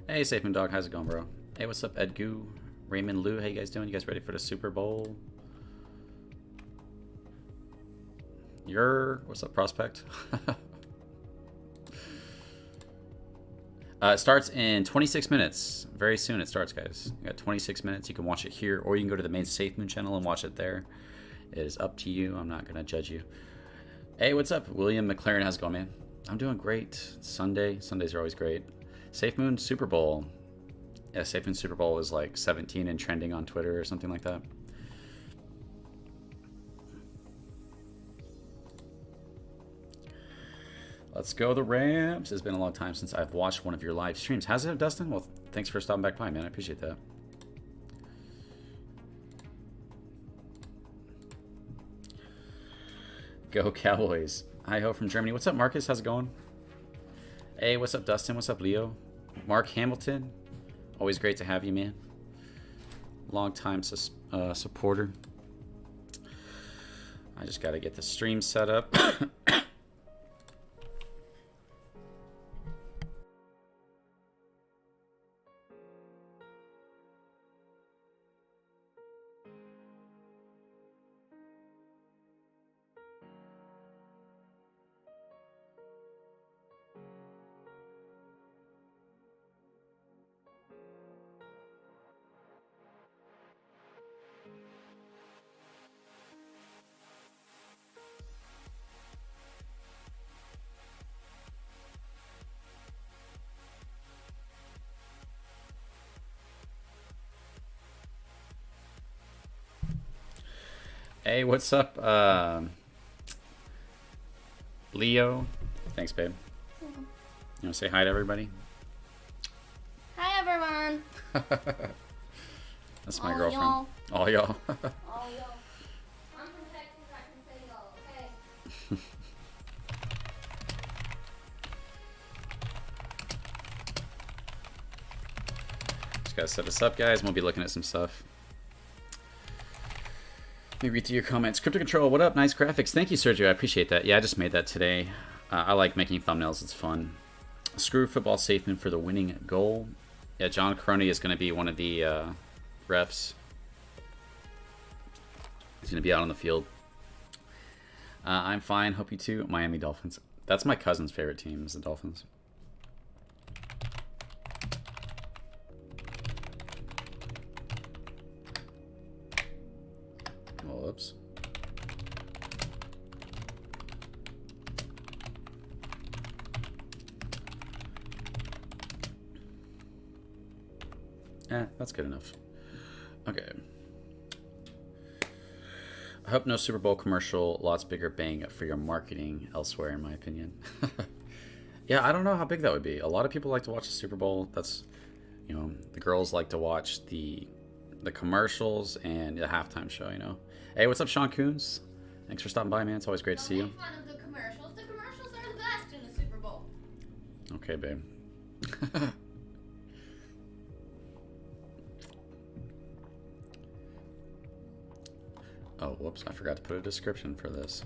Hey, Safemoon Dog, how's it going, bro? Hey, what's up, Edgoo? Raymond Lou, how you guys doing? You guys ready for the Super Bowl? What's up, Prospect? It starts in 26 minutes. Very soon it starts, guys. You got 26 minutes. You can watch it here, or you can go to the main Safemoon channel and watch it there. It is up to you. I'm not going to judge you. Hey, what's up, William McLaren? How's it going, man? I'm doing great. It's Sunday. Sundays are always great. Safemoon Super Bowl. Yeah, Safemoon Super Bowl is like 17 and trending on Twitter or something like that. Let's go the Rams. It's been a long time since I've watched one of your live streams. How's it, Dustin? Well, thanks for stopping back by, man. I appreciate that. Go Cowboys. Hi-ho from Germany. What's up, Marcus? How's it going? Hey, what's up, Dustin? What's up, Leo? Mark Hamilton. Always great to have you, man. Long-time supporter. I just got to get the stream set up. Hey, what's up, Leo? Thanks, babe. You want to say hi to everybody? Hi, everyone. That's my girlfriend. All y'all. All y'all. I'm from Texas. I can say y'all, okay? Just gotta set this up, guys. We'll be looking at some stuff. Let me read through your comments. Crypto Control, what up? Nice graphics. Thank you, Sergio. I appreciate that. Yeah, I just made that today. I like making thumbnails. It's fun. Screw football Safemoon for the winning goal. Yeah, John Karony is going to be one of the refs. He's going to be out on the field. I'm fine. Hope you too. Miami Dolphins. That's my cousin's favorite team, is the Dolphins. Whoops. That's good enough. Okay. I hope no Super Bowl commercial. Lots bigger bang for your marketing elsewhere, in my opinion. Yeah, I don't know how big that would be. A lot of people like to watch the Super Bowl. That's, you know, the girls like to watch the commercials and the halftime show, you know. Hey, what's up, Sean Coons? Thanks for stopping by, man. It's always great to see you. Don't make fun of the commercials. The commercials are the best in the Super Bowl. Okay, babe. Oh, whoops. I forgot to put a description for this.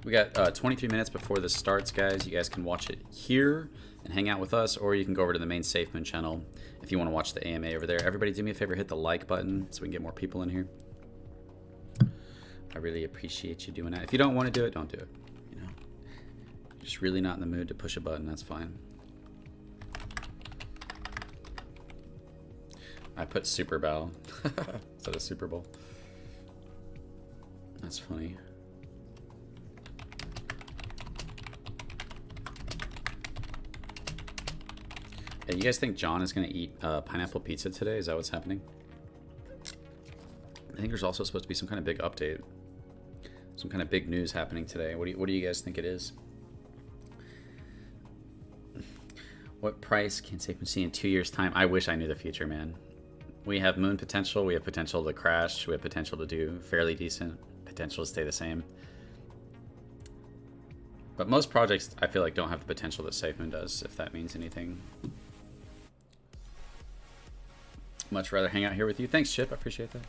We got 23 minutes before this starts, guys. You guys can watch it here and hang out with us, or you can go over to the main Safemoon channel if you want to watch the AMA over there. Everybody do me a favor, hit the like button so we can get more people in here. I really appreciate you doing that. If you don't want to do it, don't do it. You know, you're just really not in the mood to push a button, that's fine. I put Super Bowl instead of Super Bowl. That's funny. Hey, you guys think John is going to eat pineapple pizza today? Is that what's happening? I think there's also supposed to be some kind of big update. Some kind of big news happening today. What do you guys think it is? What price can Safemoon see in 2 years' time? I wish I knew the future, man. We have moon potential. We have potential to crash. We have potential to do fairly decent. Potential to stay the same. But most projects, I feel like, don't have the potential that Safemoon does, if that means anything. Much rather hang out here with you. Thanks, Chip. I appreciate that.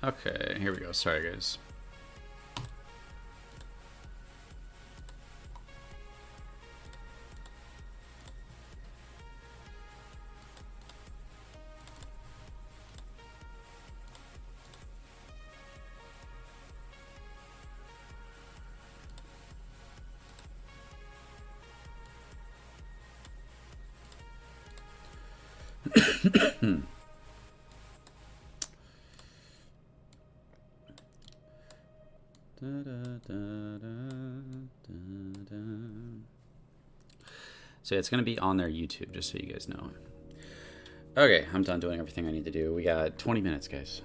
Okay, here we go. Sorry, guys. So it's going to be on their YouTube, just so you guys know. Okay, I'm done doing everything I need to do. We got 20 minutes, guys.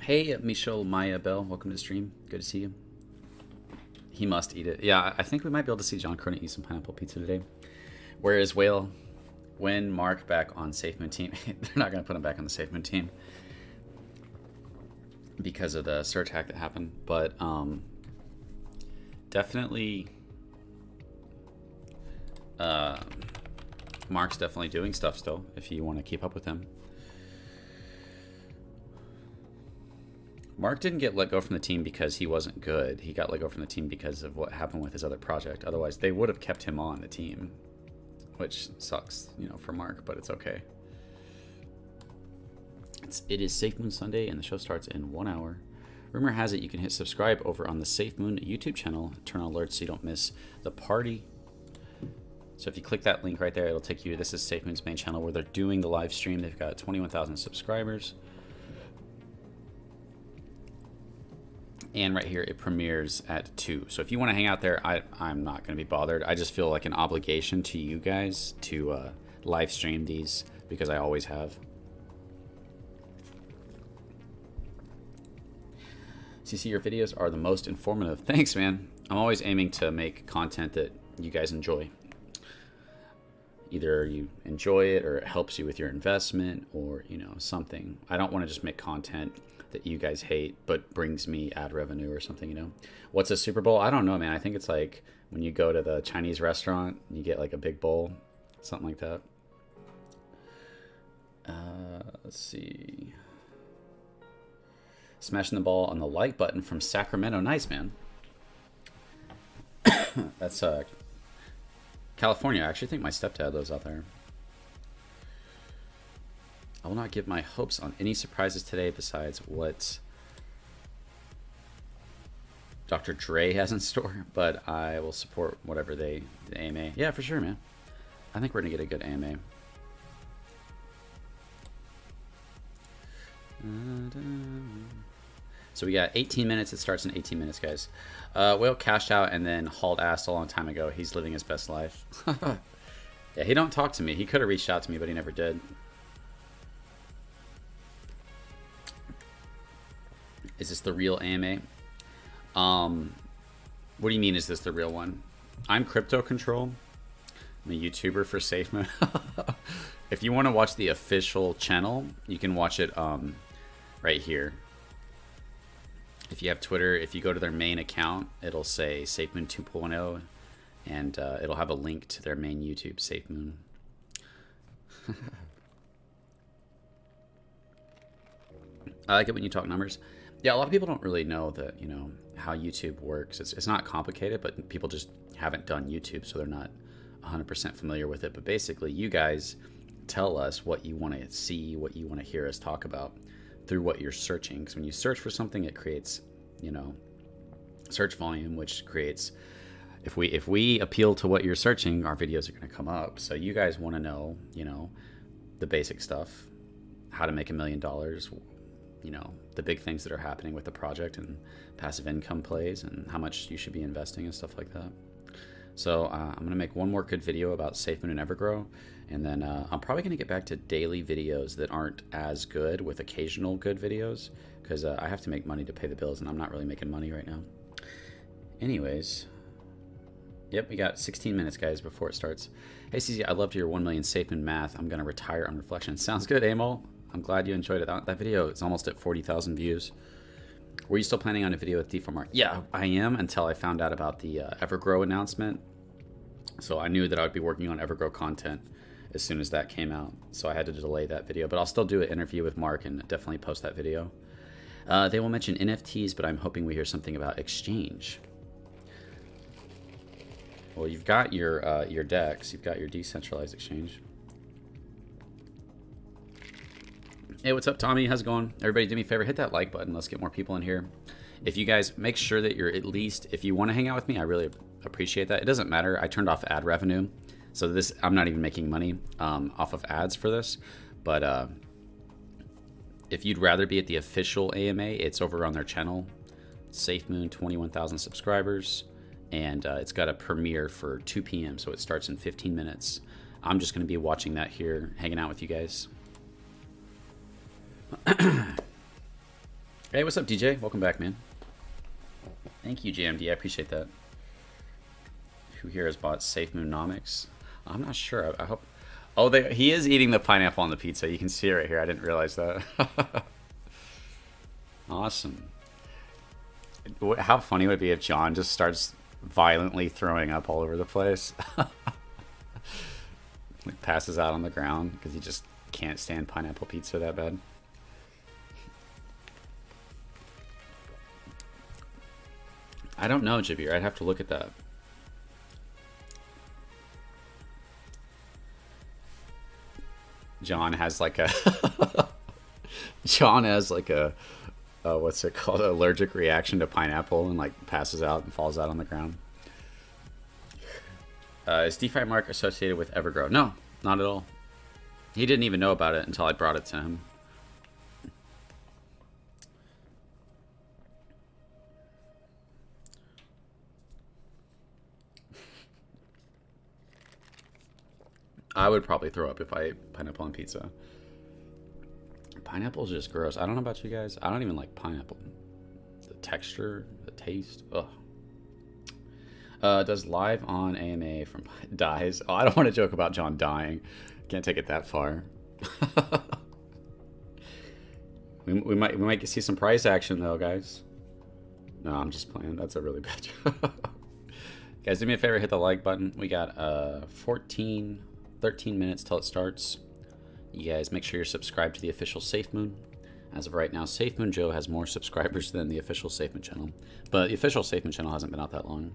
Hey, Michelle Maya Bell, welcome to the stream. Good to see you. He must eat it. Yeah, I think we might be able to see John Karony eat some pineapple pizza today. Where is Whale? When Mark back on Safemoon team? They're not going to put him back on the Safemoon team because of the search hack that happened. But definitely, Mark's definitely doing stuff still if you want to keep up with him. Mark didn't get let go from the team because he wasn't good. He got let go from the team because of what happened with his other project. Otherwise, they would have kept him on the team, which sucks, you know, for Mark, but it's okay. It is Safemoon Sunday, and the show starts in 1 hour. Rumor has it you can hit subscribe over on the Safemoon YouTube channel. Turn on alerts so you don't miss the party. So if you click that link right there, it'll take you. This is Safemoon's main channel where they're doing the live stream. They've got 21,000 subscribers. And right here, it premieres at 2. So if you want to hang out there, I'm not going to be bothered. I just feel like an obligation to you guys to live stream these because I always have. CC, your videos are the most informative. Thanks, man. I'm always aiming to make content that you guys enjoy. Either you enjoy it or it helps you with your investment or, you know, something. I don't want to just make content that you guys hate but brings me ad revenue or something, you know. What's a Super Bowl? I don't know, man. I think it's like when you go to the Chinese restaurant and you get like a big bowl, something like that. Let's see. Smashing the ball on the like button from Sacramento. Nice, man. That's California. I actually think my stepdad lives out there. I will not give my hopes on any surprises today besides what Dr. Dre has in store, but I will support whatever the AMA. Yeah, for sure, man. I think we're going to get a good AMA. So we got 18 minutes. It starts in 18 minutes, guys. Whale cashed out and then hauled ass a long time ago. He's living his best life. Yeah, he don't talk to me. He could have reached out to me, but he never did. Is this the real AMA? What do you mean, is this the real one? I'm Crypto Control. I'm a YouTuber for Safemoon. If you want to watch the official channel, you can watch it right here. If you have Twitter, if you go to their main account, it'll say Safemoon 2.0, and it'll have a link to their main YouTube, Safemoon. I like it when you talk numbers. Yeah, a lot of people don't really know that, you know, how YouTube works. It's not complicated, but people just haven't done YouTube, so they're not 100% familiar with it. But basically, you guys tell us what you want to see, what you want to hear us talk about through what you're searching. Because when you search for something, it creates, you know, search volume, which creates, if we appeal to what you're searching, our videos are going to come up. So you guys want to know, you know, the basic stuff, how to make $1 million, you know, the big things that are happening with the project and passive income plays and how much you should be investing and stuff like that. So I'm going to make one more good video about Safemoon and Evergrow, and then I'm probably going to get back to daily videos that aren't as good with occasional good videos, because I have to make money to pay the bills, and I'm not really making money right now. Anyways, yep, we got 16 minutes, guys, before it starts. Hey, CZ, I loved your 1 million Safemoon math. I'm going to retire on reflection. Sounds good, Amol. I'm glad you enjoyed it. That video is almost at 40,000 views. Were you still planning on a video with Deformart? Yeah, I am, until I found out about the Evergrow announcement. So I knew that I would be working on Evergrow content as soon as that came out. So I had to delay that video, but I'll still do an interview with Mark and definitely post that video. They will mention NFTs, but I'm hoping we hear something about exchange. Well, you've got your DEX. You've got your decentralized exchange. Hey, what's up, Tommy? How's it going? Everybody, do me a favor, hit that like button. Let's get more people in here. If you guys make sure that you're at least, if you want to hang out with me, I really appreciate that. It doesn't matter. I turned off ad revenue, so this, I'm not even making money off of ads for this. But if you'd rather be at the official AMA, it's over on their channel, Safemoon, 21,000 subscribers, and it's got a premiere for 2 p.m. So it starts in 15 minutes. I'm just going to be watching that here, hanging out with you guys. Hey, what's up, DJ? Welcome back, man. Thank you, JMD. I appreciate that. Who here has bought Safemoonnomics? I'm not sure. I hope. Oh, he is eating the pineapple on the pizza. You can see it right here. I didn't realize that. Awesome. How funny would it be if John just starts violently throwing up all over the place? Like passes out on the ground because he just can't stand pineapple pizza that bad. I don't know, Jabir. I'd have to look at that. John has like a John has like a what's it called? An allergic reaction to pineapple and like passes out and falls out on the ground. Is DeFi Mark associated with Evergrow? No, not at all. He didn't even know about it until I brought it to him. I would probably throw up if I ate pineapple on pizza. Pineapple's just gross. I don't know about you guys. I don't even like pineapple. The texture, the taste. Ugh. Does live on AMA from dies? Oh, I don't want to joke about John dying. Can't take it that far. we might see some price action though, guys. No, I'm just playing. That's a really bad joke. Guys, do me a favor, hit the like button. We got 13 minutes till it starts. You guys make sure you're subscribed to the official Safemoon. As of right now, Safemoon Joe has more subscribers than the official Safemoon channel. But the official Safemoon channel hasn't been out that long.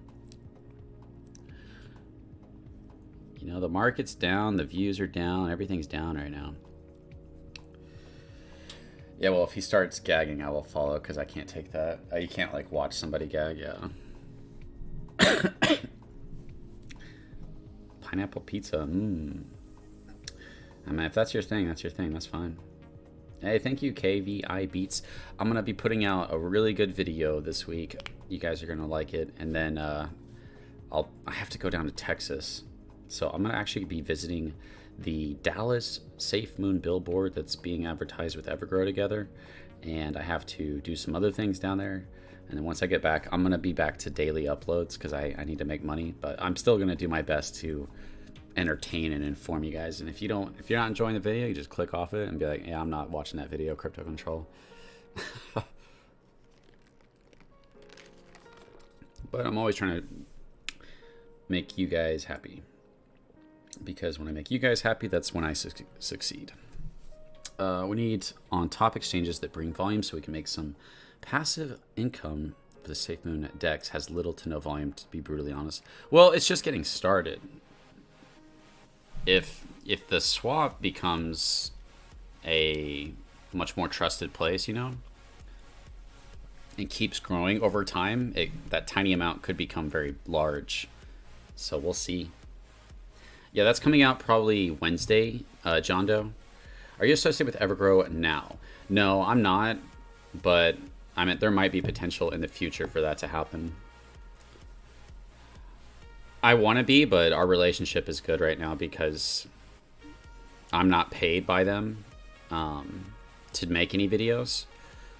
You know, the market's down, the views are down, everything's down right now. Yeah, well, if he starts gagging, I will follow because I can't take that. You can't, like, watch somebody gag, yeah. Pineapple pizza, I mean, if that's your thing, that's your thing. That's fine. Hey, thank you, KVI Beats. I'm going to be putting out a really good video this week. You guys are going to like it. And then I have to go down to Texas. So I'm going to actually be visiting the Dallas Safemoon billboard that's being advertised with Evergrow together. And I have to do some other things down there. And then once I get back, I'm going to be back to daily uploads because I need to make money. But I'm still going to do my best to entertain and inform you guys. And if you're not enjoying the video, you just click off it and be like, yeah, I'm not watching that video, Crypto Control. But I'm always trying to make you guys happy. Because when I make you guys happy, that's when I succeed. We need on-top exchanges that bring volume so we can make some passive income. The Safemoon DEX has little to no volume, to be brutally honest. Well, it's just getting started. If the swap becomes a much more trusted place, you know, and keeps growing over time, that tiny amount could become very large. So we'll see. Yeah, that's coming out probably Wednesday, John Doe. Are you associated with Evergrow now? No, I'm not. but I mean, there might be potential in the future for that to happen. I want to be, but our relationship is good right now because I'm not paid by them to make any videos.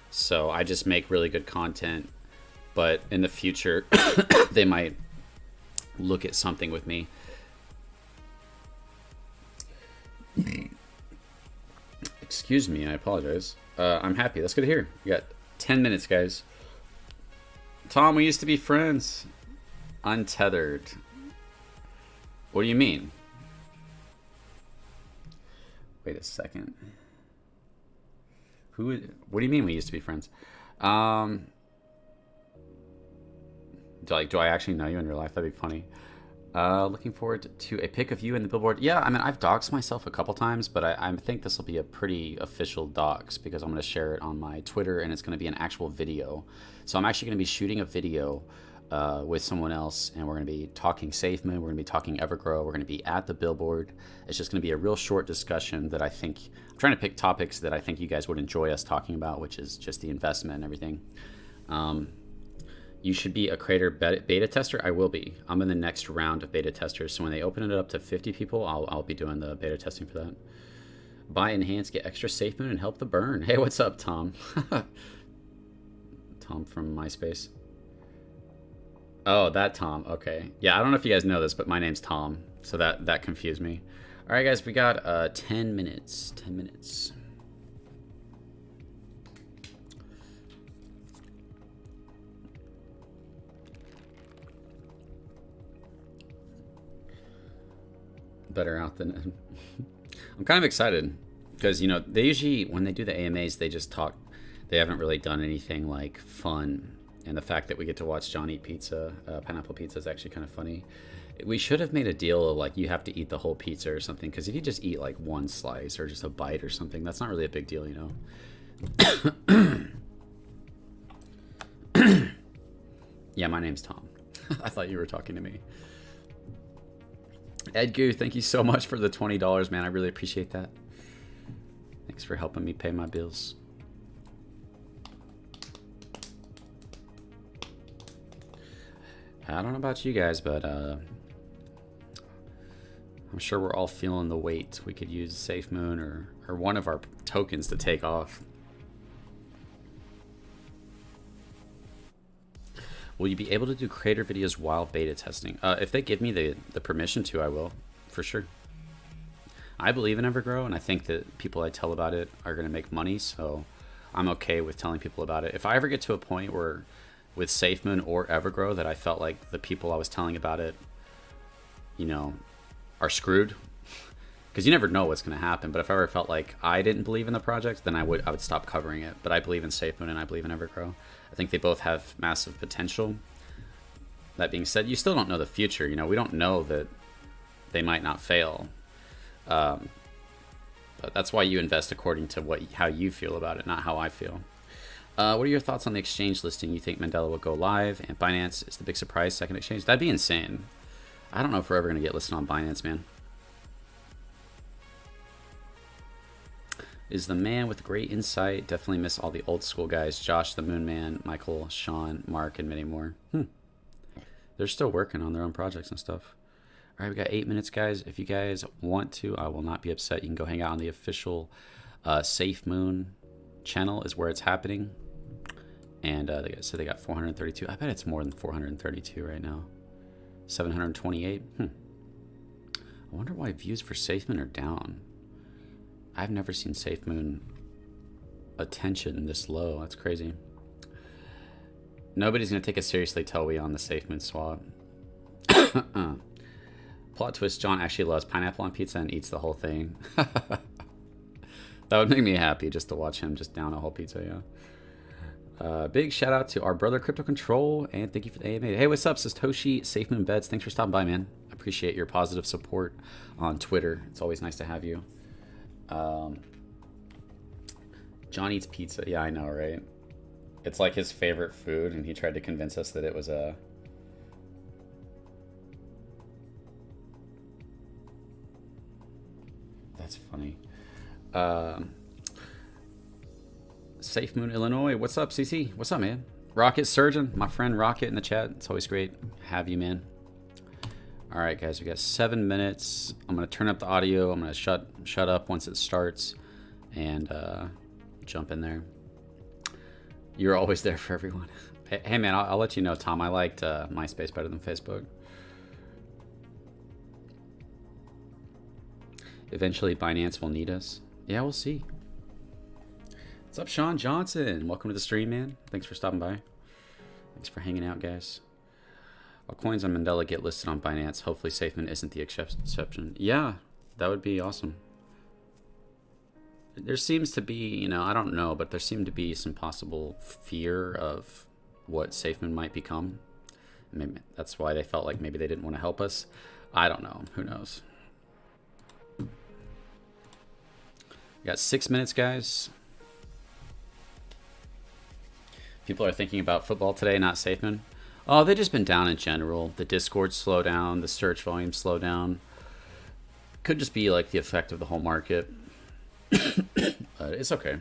So I just make really good content. But in the future, they might look at something with me. Excuse me, I apologize. I'm happy. That's good to hear. We got 10 minutes, guys. Tom, we used to be friends. Untethered. What do you mean? Wait a second. What do you mean we used to be friends? Do I actually know you in real life? That'd be funny. Looking forward to a pic of you in the billboard. Yeah, I mean, I've doxed myself a couple times, but I think this will be a pretty official dox because I'm going to share it on my Twitter, and it's going to be an actual video. So I'm actually going to be shooting a video with someone else, and we're going to be talking Safemoon, we're going to be talking Evergrow, we're going to be at the billboard. It's just going to be a real short discussion that I think, I'm trying to pick topics that I think you guys would enjoy us talking about, which is just the investment and everything. You should be a creator beta tester. I will be. I'm in the next round of beta testers, so when they open it up to 50 people, I'll be doing the beta testing for that. Buy Enhance, get extra Safemoon, and help the burn. Hey, what's up, Tom? Tom from MySpace. Oh, that Tom. Okay. Yeah, I don't know if you guys know this, but my name's Tom, so that confused me. All right, guys, we got 10 minutes. 10 minutes. Better out than I'm kind of excited because, you know, they usually, when they do the AMAs, they just talk. They haven't really done anything like fun, and the fact that we get to watch John eat pizza, pineapple pizza, is actually kind of funny. We should have made a deal of like you have to eat the whole pizza or something, because if you just eat like one slice or just a bite or something, that's not really a big deal, you know. Yeah, my name's Tom. I thought you were talking to me. Edgu, thank you so much for the $20, man. I really appreciate that. Thanks for helping me pay my bills. I don't know about you guys, but I'm sure we're all feeling the weight. We could use Safemoon or one of our tokens to take off. Will you be able to do creator videos while beta testing? If they give me the permission to, I will, for sure. I believe in Evergrow, and I think that people I tell about it are going to make money, so I'm okay with telling people about it. If I ever get to a point where, with Safemoon or Evergrow, that I felt like the people I was telling about it, you know, are screwed, because you never know what's going to happen. But if I ever felt like I didn't believe in the project, then I would stop covering it. But I believe in Safemoon and I believe in Evergrow. I think they both have massive potential. That being said, you still don't know the future. You know, we don't know that they might not fail. But that's why you invest according to how you feel about it, not how I feel. What are your thoughts on the exchange listing? You think Mandala will go live and Binance is the big surprise second exchange? That'd be insane. I don't know if we're ever going to get listed on Binance, man. Is the man with great insight. Definitely miss all the old school guys. Josh, the Moon Man, Michael, Sean, Mark, and many more. They're still working on their own projects and stuff. All right, we got 8 minutes, guys. If you guys want to, I will not be upset. You can go hang out on the official Safemoon channel is where it's happening. And they got 432. I bet it's more than 432 right now. 728. I wonder why views for Safemoon are down. I've never seen Safemoon attention this low. That's crazy. Nobody's going to take us seriously till we on the Safemoon swap. Plot twist, John actually loves pineapple on pizza and eats the whole thing. That would make me happy just to watch him just down a whole pizza, yeah. Big shout out to our brother Crypto Control, and thank you for the AMA. Hey, what's up, Satoshi, Safemoon Beds. Thanks for stopping by, man. I appreciate your positive support on Twitter. It's always nice to have you. John eats pizza. Yeah, I know, right? It's like his favorite food, and he tried to convince us that it was a... That's funny. Safemoon, Illinois. What's up, CC? What's up, man? Rocket Surgeon, my friend Rocket in the chat. It's always great to have you, man. All right, guys, we got 7 minutes. I'm gonna turn up the audio. I'm gonna shut up once it starts, and jump in there. You're always there for everyone. Hey, man, I'll let you know, Tom. I liked MySpace better than Facebook. Eventually, Binance will need us. Yeah, we'll see. What's up, Sean Johnson? Welcome to the stream, man. Thanks for stopping by. Thanks for hanging out, guys. All coins on Mandala get listed on Binance. Hopefully, Safemoon isn't the exception. Yeah, that would be awesome. There seems to be, you know, I don't know, but there seemed to be some possible fear of what Safemoon might become. Maybe that's why they felt like maybe they didn't want to help us. I don't know. Who knows? We got 6 minutes, guys. People are thinking about football today, not Safemoon. Oh, they've just been down in general. The Discord slow down, the search volume slow down. Could just be like the effect of the whole market. But it's okay.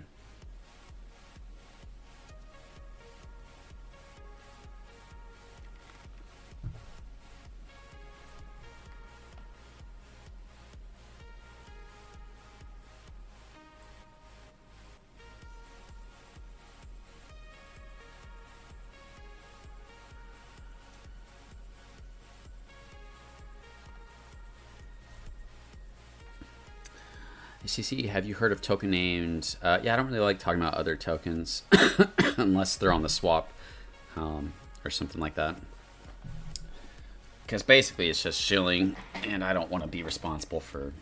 CC, have you heard of token named? Yeah, I don't really like talking about other tokens unless they're on the swap or something like that. Because basically it's just shilling, and I don't want to be responsible for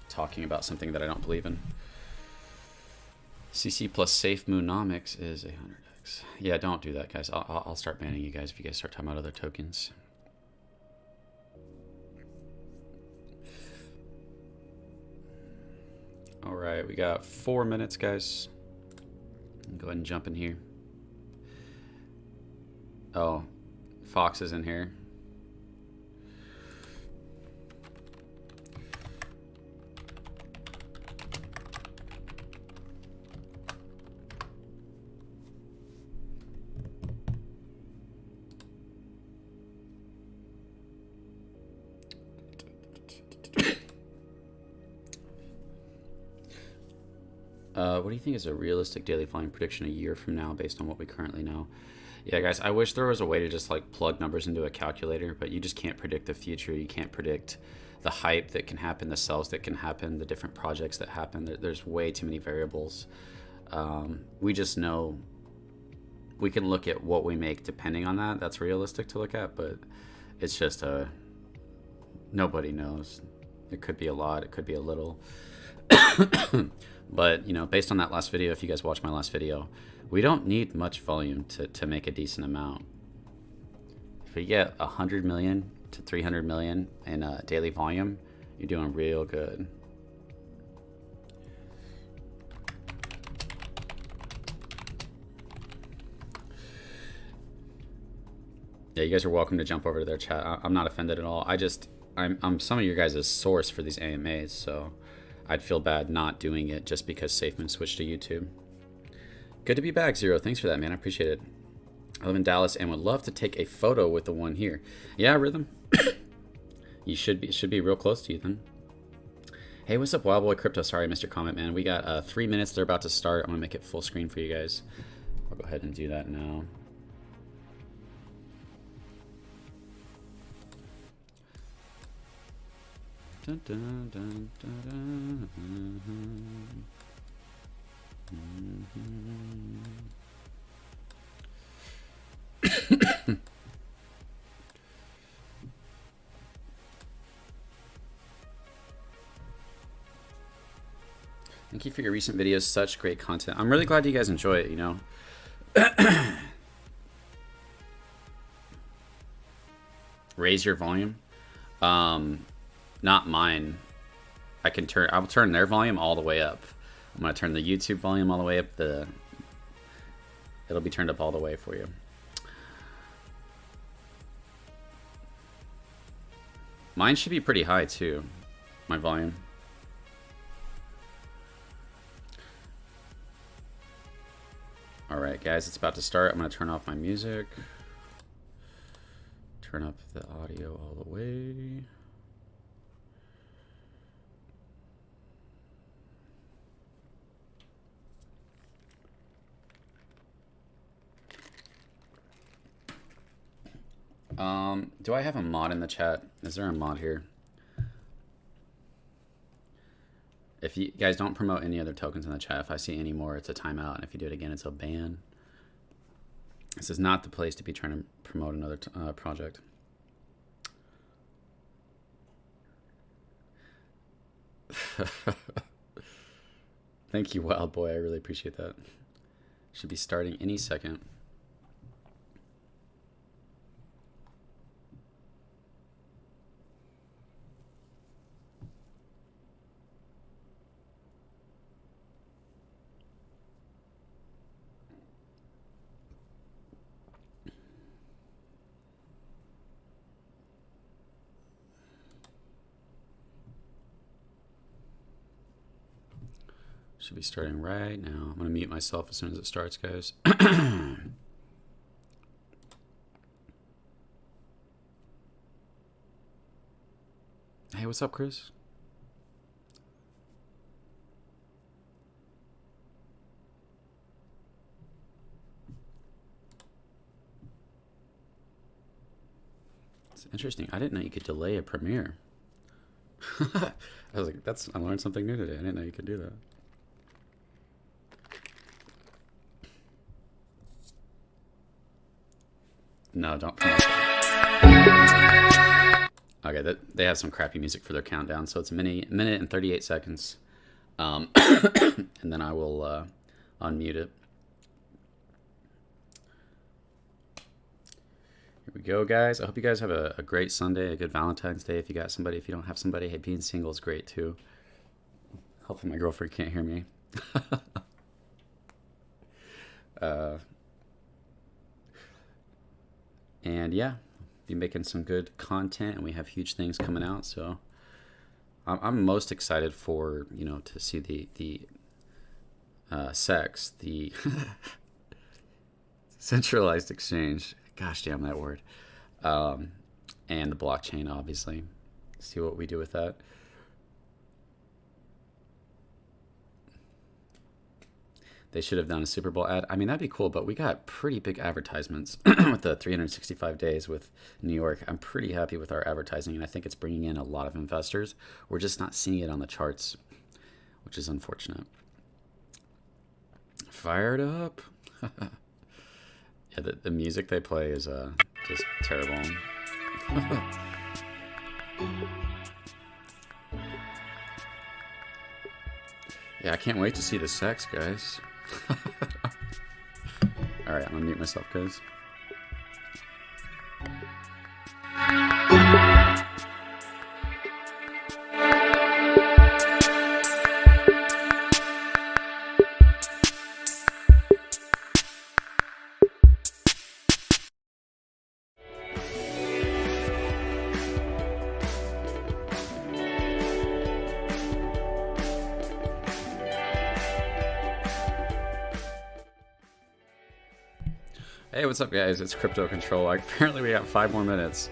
talking about something that I don't believe in. CC plus Safemoonnomics is 100x. Yeah, don't do that, guys. I'll start banning you guys if you guys start talking about other tokens. All right, we got 4 minutes, guys. Go ahead and jump in here. Oh, Fox is in here. What do you think is a realistic daily volume prediction a year from now based on what we currently know? Yeah, guys, I wish there was a way to just like plug numbers into a calculator, but you just can't predict the future. You can't predict the hype that can happen, the sells that can happen, the different projects that happen. There's way too many variables. We just know we can look at what we make depending on that. That's realistic to look at, but it's just nobody knows. It could be a lot. It could be a little. But, you know, based on that last video, if you guys watched my last video, we don't need much volume to make a decent amount. If we get 100 million to 300 million in daily volume, you're doing real good. Yeah, you guys are welcome to jump over to their chat. I'm not offended at all. I'm some of your guys' source for these AMAs, so I'd feel bad not doing it just because Safemoon switched to YouTube. Good to be back, Zero. Thanks for that, man. I appreciate it. I live in Dallas and would love to take a photo with the one here. Yeah, Rhythm. You should be real close to you then. Hey, what's up, Wildboy Crypto? Sorry I missed your comment, man. We got 3 minutes. They're about to start. I'm gonna make it full screen for you guys. I'll go ahead and do that now. Dun, dun, dun, dun, dun, Thank you for your recent videos. Such great content. I'm really glad you guys enjoy it, you know. Raise your volume. Not mine. I'll turn their volume all the way up. I'm gonna turn the YouTube volume all the way up. It'll be turned up all the way for you. Mine should be pretty high too, my volume. Alright guys, it's about to start. I'm going to turn off my music. Turn up the audio all the way. Do I have a mod in the chat? Is there a mod here? If you guys don't promote any other tokens in the chat, if I see any more, it's a timeout. And if you do it again, it's a ban. This is not the place to be trying to promote another project. Thank you, Wild Boy. I really appreciate that. Should be starting any second. Should be starting right now. I'm going to mute myself as soon as it starts, guys. Hey, what's up, Chris? It's interesting. I didn't know you could delay a premiere. I was like, I learned something new today. I didn't know you could do that. No, don't promote that. Okay, they have some crappy music for their countdown, so it's a minute and 38 seconds. And then I will unmute it. Here we go, guys. I hope you guys have a great Sunday, a good Valentine's Day. If you got somebody, if you don't have somebody, hey, being single is great too. Hopefully my girlfriend can't hear me. And yeah, be making some good content, and we have huge things coming out. So I'm most excited for, you know, to see the SEX, the centralized exchange. Gosh damn that word. And the blockchain, obviously. See what we do with that. They should have done a Super Bowl ad. I mean, that'd be cool, but we got pretty big advertisements with the 365 days with New York. I'm pretty happy with our advertising, and I think it's bringing in a lot of investors. We're just not seeing it on the charts, which is unfortunate. Fired up. Yeah, the music they play is just terrible. Yeah, I can't wait to see the sex, guys. Alright, I'm gonna mute myself, guys. Hey, what's up, guys? It's Crypto Control. Apparently we got 5 more minutes.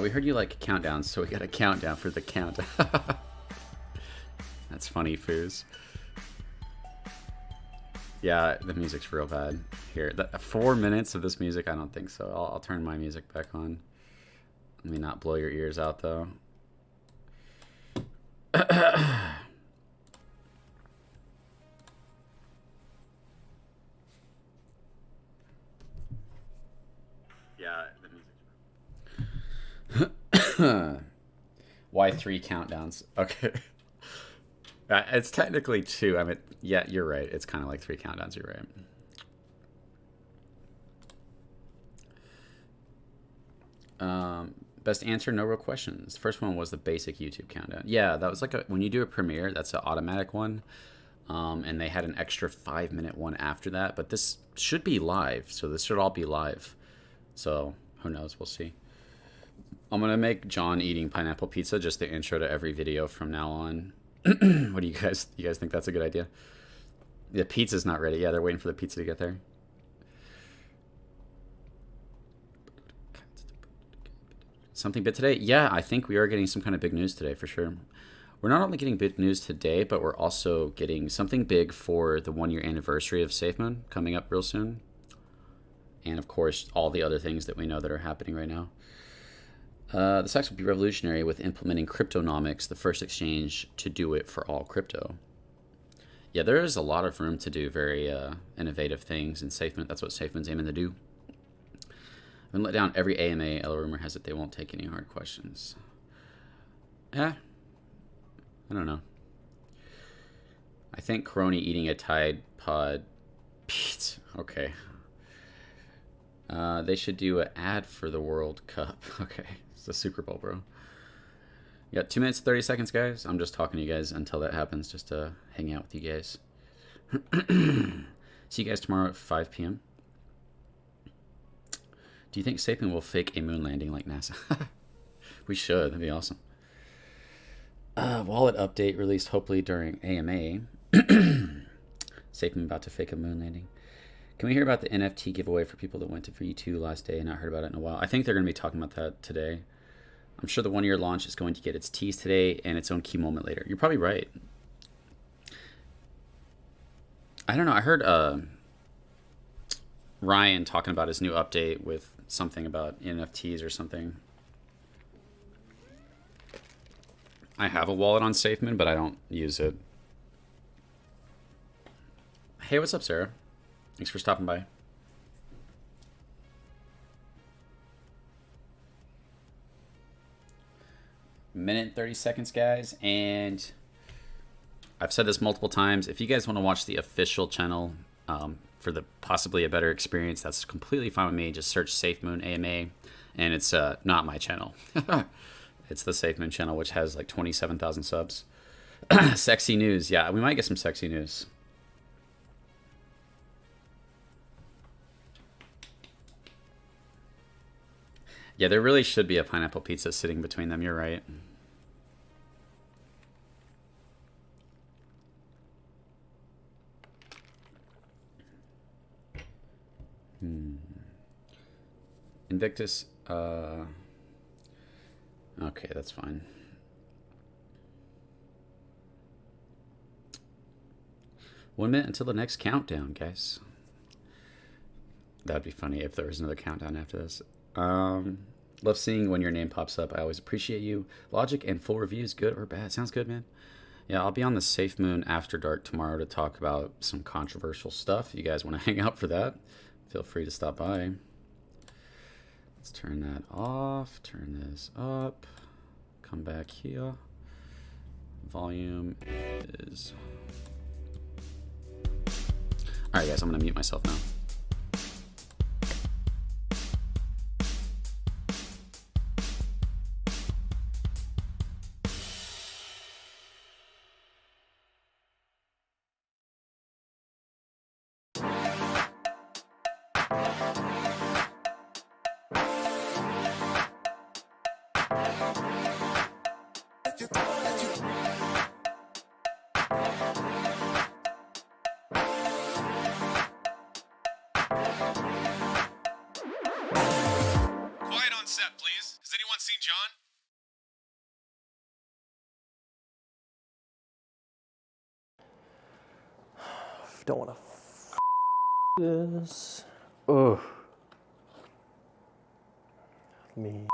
We heard you like countdowns, so we got a countdown for the count. That's funny, Foos. Yeah, the music's real bad here. 4 minutes of this music, I don't think so. I'll turn my music back on. Let me not blow your ears out, though. Yeah, the music. Why 3 countdowns? Okay. It's technically 2. I mean, yeah, you're right. It's kind of like 3 countdowns. You're right. Best answer, no real questions. The first one was the basic YouTube countdown. Yeah, that was like when you do a premiere, that's an automatic one. And they had an extra 5-minute one after that. But this should be live, so this should all be live. So who knows? We'll see. I'm gonna make John eating pineapple pizza just the intro to every video from now on. What do you guys think that's a good idea? The pizza's not ready. Yeah, they're waiting for the pizza to get there. Something big today? Yeah, I think we are getting some kind of big news today for sure. We're not only getting big news today, but we're also getting something big for the 1-year anniversary of Safemoon coming up real soon. And of course, all the other things that we know that are happening right now. This actually will be revolutionary with implementing Tokenomics, the first exchange to do it for all crypto. Yeah, there is a lot of room to do very innovative things in Safemoon. That's what Safemoon's aiming to do. I've been let down every AMA. A rumor has it they won't take any hard questions. Yeah, I don't know. I think Karony eating a Tide Pod pizza. Okay. They should do an ad for the World Cup. Okay, it's the Super Bowl, bro. You got 2 minutes, 30 seconds, guys. I'm just talking to you guys until that happens, just to hang out with you guys. See you guys tomorrow at 5 p.m. Do you think Safemoon will fake a moon landing like NASA? We should. That'd be awesome. Wallet update released hopefully during AMA. Safemoon about to fake a moon landing. Can we hear about the NFT giveaway for people that went to V2 last day and not heard about it in a while? I think they're going to be talking about that today. I'm sure the 1-year launch is going to get its tease today and its own key moment later. You're probably right. I don't know. I heard Ryan talking about his new update with something about NFTs or something. I have a wallet on Safemoon, but I don't use it. Hey, what's up, Sarah? Thanks for stopping by. Minute and 30 seconds, guys. And I've said this multiple times. If you guys want to watch the official channel for the possibly a better experience, that's completely fine with me. Just search Safemoon AMA, and it's not my channel. It's the Safemoon channel, which has like 27,000 subs. Sexy news. Yeah, we might get some sexy news. Yeah, there really should be a pineapple pizza sitting between them. You're right. Invictus. Okay, that's fine. One minute until the next countdown, guys. That'd be funny if there was another countdown after this. Love seeing when your name pops up. I always appreciate you. Logic and full reviews, good or bad. Sounds good, man. Yeah, I'll be on the Safemoon After Dark tomorrow to talk about some controversial stuff. If you guys want to hang out for that, feel free to stop by. Let's turn that off. Turn this up. Come back here. Volume is... All right, guys, I'm going to mute myself now. Quiet on set, please. Has anyone seen John? Don't want to this. Ugh. Let me.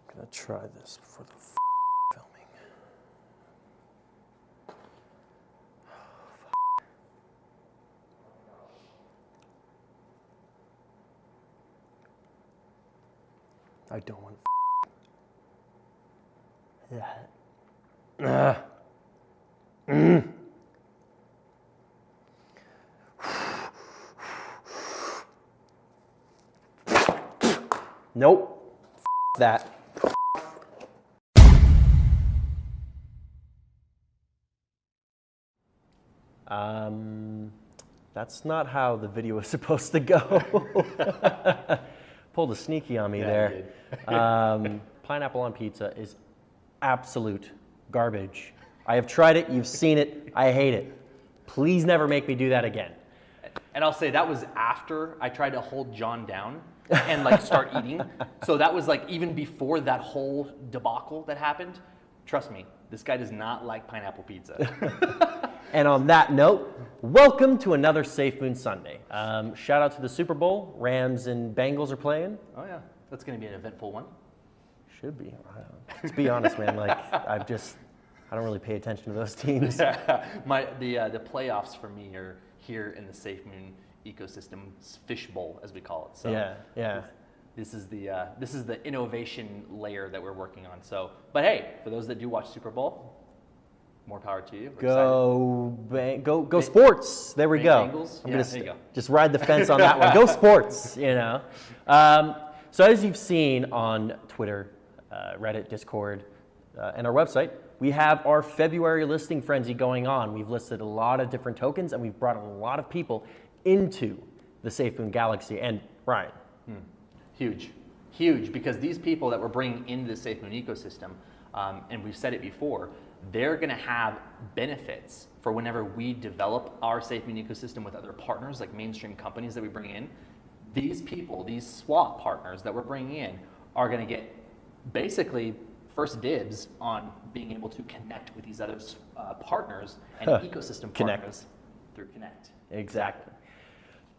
I'm gonna try this before the filming. I don't want. Yeah. Nope. That. That's not how the video was supposed to go. pulled a sneaky on me Yeah, there. you did. Pineapple on pizza is absolute garbage. I have tried it. You've seen it. I hate it. Please never make me do that again. And I'll say that was after I tried to hold John down and like start eating. So that was like even before that whole debacle that happened. Trust me, this guy does not like pineapple pizza. And on that note, welcome to another Safemoon Sunday. Shout out to the Super Bowl. Rams and Bengals are playing. Oh yeah, that's going to be an eventful one. Should be. To be honest, man, like I don't really pay attention to those teams. The playoffs for me are here in the Safemoon ecosystem, fishbowl as we call it. So Yeah. This is the innovation layer that we're working on. So, but hey, for those that do watch Super Bowl, more power to you. We're Go sports. There we go. Bengals? I'm Yeah, gonna there you go. just ride the fence on that one. Go sports, you know. So as you've seen on Twitter, Reddit, Discord, and our website, we have our February listing frenzy going on. We've listed a lot of different tokens, and we've brought a lot of people into the Safemoon Galaxy. And Ryan. Huge, because these people that we're bringing into the Safemoon ecosystem, and we've said it before, they're going to have benefits for whenever we develop our Safemoon ecosystem with other partners, like mainstream companies that we bring in. These people, these swap partners that we're bringing in, are going to get basically first dibs on being able to connect with these other partners and ecosystem partners through Connect. Exactly.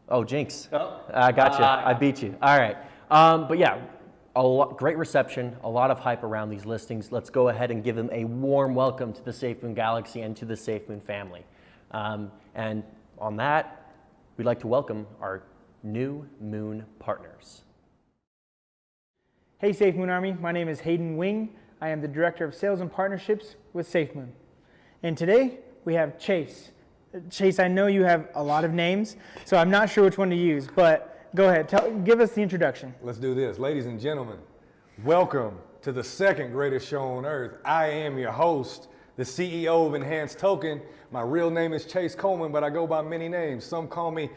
Oh, jinx. Oh. I got you. I beat you. All right. But yeah, great reception, a lot of hype around these listings. Let's go ahead and give them a warm welcome to the Safemoon Galaxy and to the Safemoon family. And on that, we'd like to welcome our new Moon partners. Hey Safemoon Army, my name is Hayden Wing. I am the Director of Sales and Partnerships with Safemoon. And today we have Chase. Chase, I know you have a lot of names, so I'm not sure which one to use, but go ahead, give us the introduction. Let's do this. Ladies and gentlemen, welcome to the second greatest show on earth. I am your host, the CEO of Enhanced Token. My real name is Chase Coleman, but I go by many names. Some call me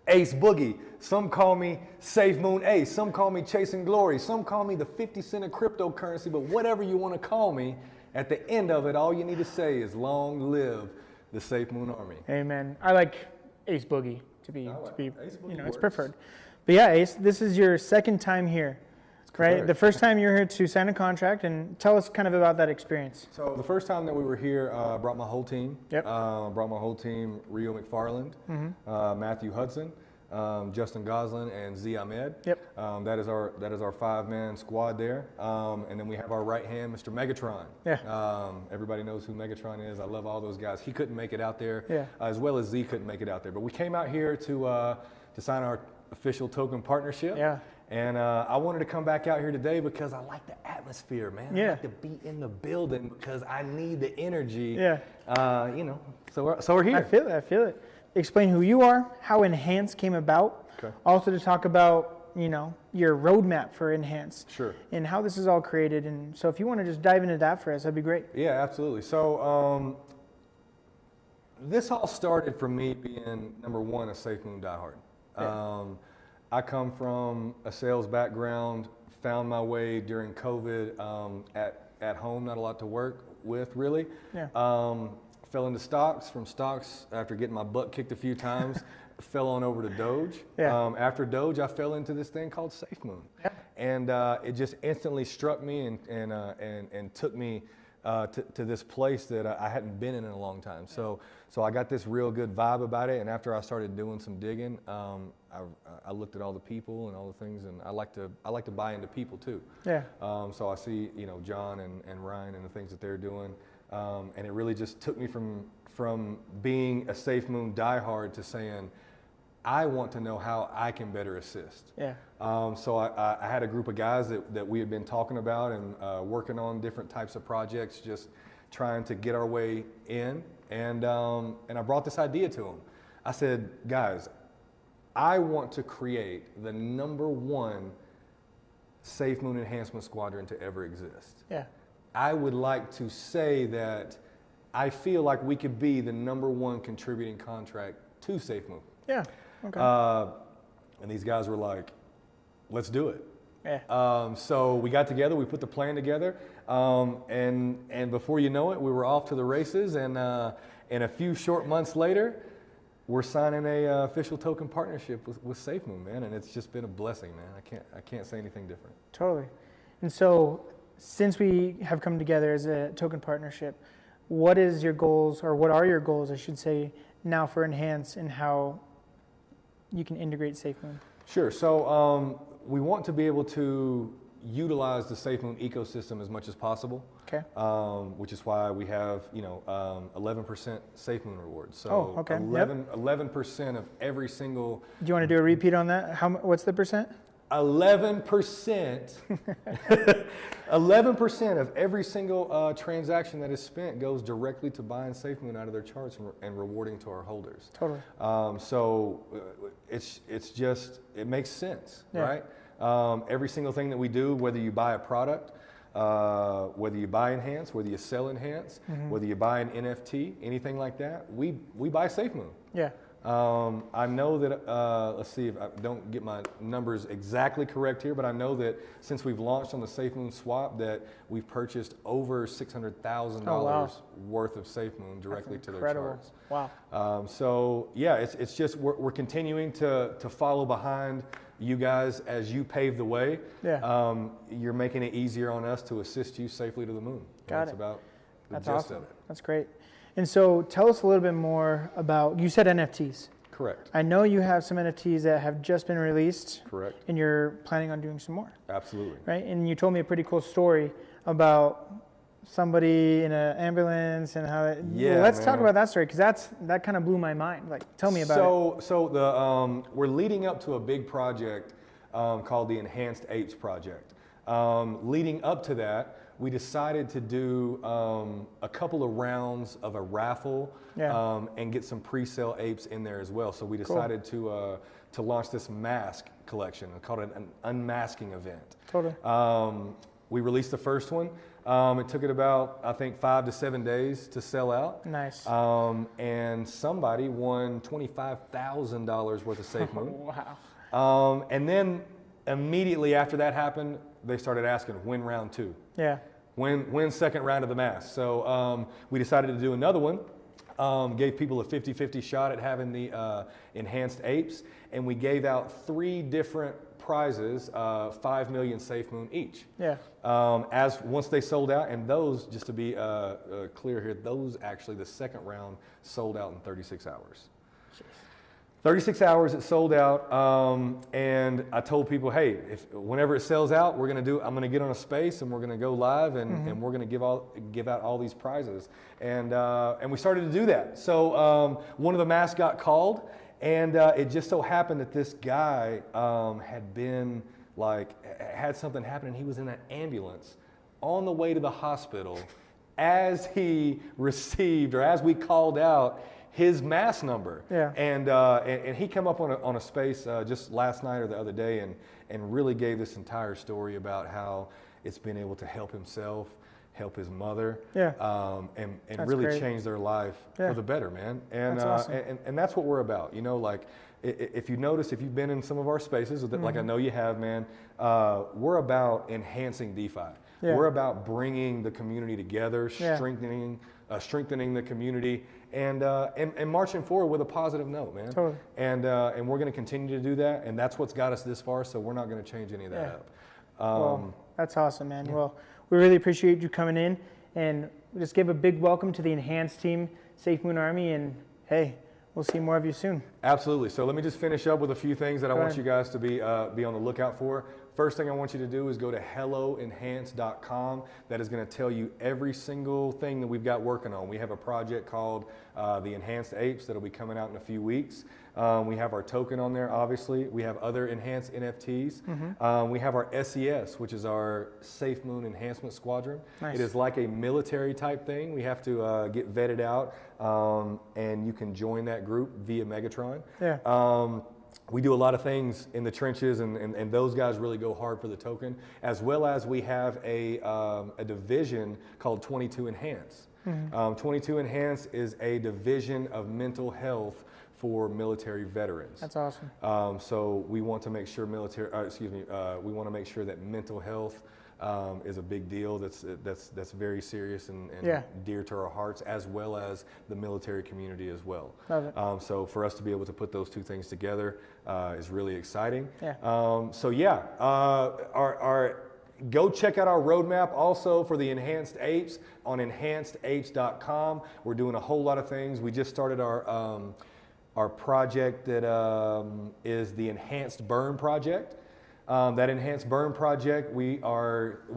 Ace Boogie. Some call me Safemoon Ace. Some call me Chasing Glory. Some call me the 50 cent of cryptocurrency, but whatever you want to call me, at the end of it, all you need to say is long live the Safemoon Army. Amen. I like Ace Boogie to be Ace Boogie it's works. preferred. But yeah, Ace, this is your second time here, right? correct. The first time you were here to sign a contract, and tell us kind of about that experience. So the first time that we were here, I brought my whole team. Yep. Brought my whole team, Rio McFarland, Matthew Hudson, Justin Goslin, and Z Ahmed. Yep. That is our 5-man squad there. And then we have our right hand, Mr. Megatron. Yeah. Everybody knows who Megatron is. I love all those guys. He couldn't make it out there, Yeah. as well as Z couldn't make it out there. But we came out here to sign our official token partnership. Yeah. And I wanted to come back out here today because I like the atmosphere, man. Yeah. I like to be in the building because I need the energy. Yeah. So we're here. I feel it. Explain who you are, how Enhance came about. Okay. Also to talk about, your roadmap for Enhance. Sure. And how this is all created. And so if you want to just dive into that for us, that'd be great. Yeah, absolutely. So this all started from me being, number one, a Safemoon diehard. Yeah. I come from a sales background, found my way during COVID at home, not a lot to work with really. Yeah. Fell into stocks. From stocks, after getting my butt kicked a few times, fell on over to Doge. Yeah. After Doge, I fell into this thing called Safemoon. Yeah. And it just instantly struck me and took me to this place that I hadn't been in a long time. So I got this real good vibe about it. And after I started doing some digging, I looked at all the people and all the things, and I like to buy into people too. Yeah. So I see John and Ryan and the things that they're doing, and it really just took me from being a Safemoon diehard to saying, I want to know how I can better assist. Yeah. So I had a group of guys that we had been talking about and working on different types of projects, just trying to get our way in. And I brought this idea to them. I said, guys, I want to create the #1 Safemoon enhancement squadron to ever exist. Yeah. I would like to say that I feel like we could be the #1 contributing contract to Safemoon. Yeah. Okay. And these guys were like, let's do it. Yeah. So we got together, we put the plan together, and before you know it, we were off to the races. And a few short months later, we're signing a official token partnership with Safemoon, man, and it's just been a blessing, man. I can't say anything different. Totally. And so, since we have come together as a token partnership, what is your goals, or what are your goals, I should say, now for Enhance and how you can integrate Safemoon? Sure. So we want to be able to utilize the Safemoon ecosystem as much as possible. Okay. Which is why we have 11% Safemoon rewards. So Oh, okay. 11% of every single. Do you want to do a repeat on that? What's the percent? 11%. 11% of every single transaction that is spent goes directly to buying Safemoon out of their charts and rewarding to our holders. Totally. So it's just, it makes sense, Yeah. right? Every single thing that we do, whether you buy a product, whether you buy Enhance, whether you sell Enhance, whether you buy an NFT, anything like that, we buy Safemoon. Yeah. I know that, let's see if I don't get my numbers exactly correct here, but I know that since we've launched on the Safemoon swap that we've purchased over $600,000 worth of Safemoon directly to their charts. Wow. So yeah, it's just, we're continuing to follow behind you guys as you pave the way. Yeah. You're making it easier on us to assist you safely to the moon. Got That's it. about the That's gist awesome. of it. That's great. And so tell us a little bit more about, you said NFTs. Correct. I know you have some NFTs that have just been released. Correct. And you're planning on doing some more. Absolutely. Right? And you told me a pretty cool story about somebody in an ambulance and how it, Yeah, well, let's man. talk about that story, because that kind of blew my mind. Like, tell me about it. So the we're leading up to a big project called the Enhanced Apes Project. Leading up to that, we decided to do a couple of rounds of a raffle and get some pre-sale apes in there as well. So we decided to launch this mask collection. We called it an unmasking event. Totally. We released the first one. It took it about, I think, 5 to 7 days to sell out. Nice. And somebody won $25,000 worth of Safemoon. Wow. And then immediately after that happened, they started asking, when round 2? Yeah. When second round of the mask? So we decided to do another one. Gave people a 50-50 shot at having the Enhanced Apes. And we gave out 3 different prizes, 5 million Safemoon each. Yeah. Once they sold out, and those, just to be clear here, those actually, the second round sold out in 36 hours. 36 hours it sold out, and I told people, hey, whenever it sells out, I'm gonna get on a space and we're gonna go live and we're gonna give out all these prizes, and we started to do that. So one of the masks got called, and it just so happened that this guy had something happen, and he was in an ambulance on the way to the hospital as he received, or as we called out, his mask number. Yeah. And he came up on a space just last night or the other day and really gave this entire story about how it's been able to help himself, help his mother, and That's really great. change their life for the better, man. And That's awesome. and that's what we're about. You know, like if you notice, if you've been in some of our spaces, like I know you have, man, we're about enhancing DeFi. Yeah. We're about bringing the community together, strengthening the community, and marching forward with a positive note, man. Totally. And we're going to continue to do that, and that's what's got us this far. So we're not going to change any of that up. Well, that's awesome, man. Well, we really appreciate you coming in, and just give a big welcome to the Enhanced team, Safemoon Army, and hey, we'll see more of you soon. Absolutely. So let me just finish up with a few things that I want ahead. you guys to be on the lookout for. First thing I want you to do is go to helloenhance.com. That is going to tell you every single thing that we've got working on. We have a project called the Enhanced Apes that'll be coming out in a few weeks. We have our token on there, obviously. We have other enhanced NFTs. We have our SES, which is our Safemoon Enhancement Squadron. Nice. It is like a military type thing. We have to get vetted out, and you can join that group via Megatron. Yeah. We do a lot of things in the trenches, and those guys really go hard for the token, as well as we have a division called 22 Enhance. 22 Enhance is a division of mental health for military veterans. That's awesome. So we want to make sure we want to make sure that mental health is a big deal. That's very serious and dear to our hearts, as well as the military community as well. Love it. So for us to be able to put those two things together is really exciting. Yeah. Go check out our roadmap also for the Enhanced Apes on enhancedapes.com. We're doing a whole lot of things. We just started our project that is the Enhanced Burn Project. That Enhanced Burn Project, we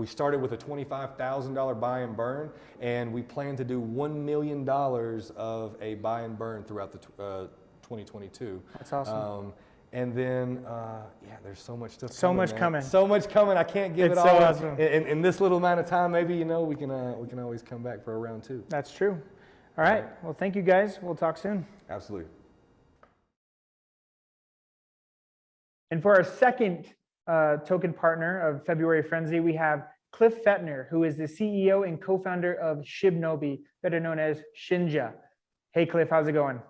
started with a $25,000 buy and burn, and we plan to do $1 million of a buy and burn throughout the 2022. That's awesome. And then, there's so much stuff. So much coming. So much coming. I can't give it all. So awesome. In this little amount of time, maybe we can always come back for a round two. That's true. All right. Well, thank you guys. We'll talk soon. Absolutely. And for our second token partner of February Frenzy, we have Cliff Fettner, who is the CEO and co-founder of Shibnobi, better known as Shinja. Hey, Cliff, how's it going?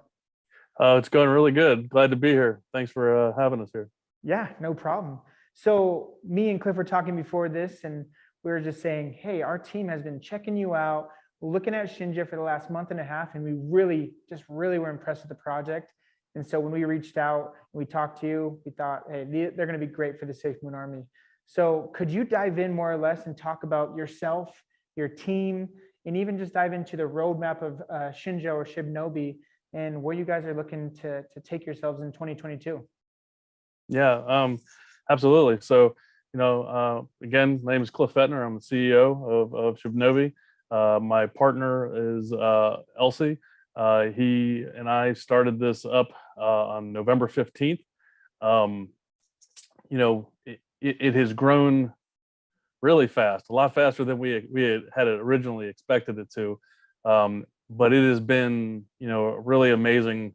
It's going really good. Glad to be here. Thanks for having us here. Yeah, no problem. So me and Cliff were talking before this, and we were just saying, hey, our team has been checking you out, looking at Shinja for the last month and a half, and we really were impressed with the project. And so when we reached out and we talked to you, we thought, hey, they're going to be great for the Safemoon Army. So could you dive in more or less and talk about yourself, your team, and even just dive into the roadmap of Shinja or Shibnobi and where you guys are looking to take yourselves in 2022? Yeah, absolutely. So, again, my name is Cliff Fettner. I'm the CEO of Shibnobi. My partner is Elsie. He and I started this up on November 15th. It has grown really fast, a lot faster than we had originally expected it to. But it has been, a really amazing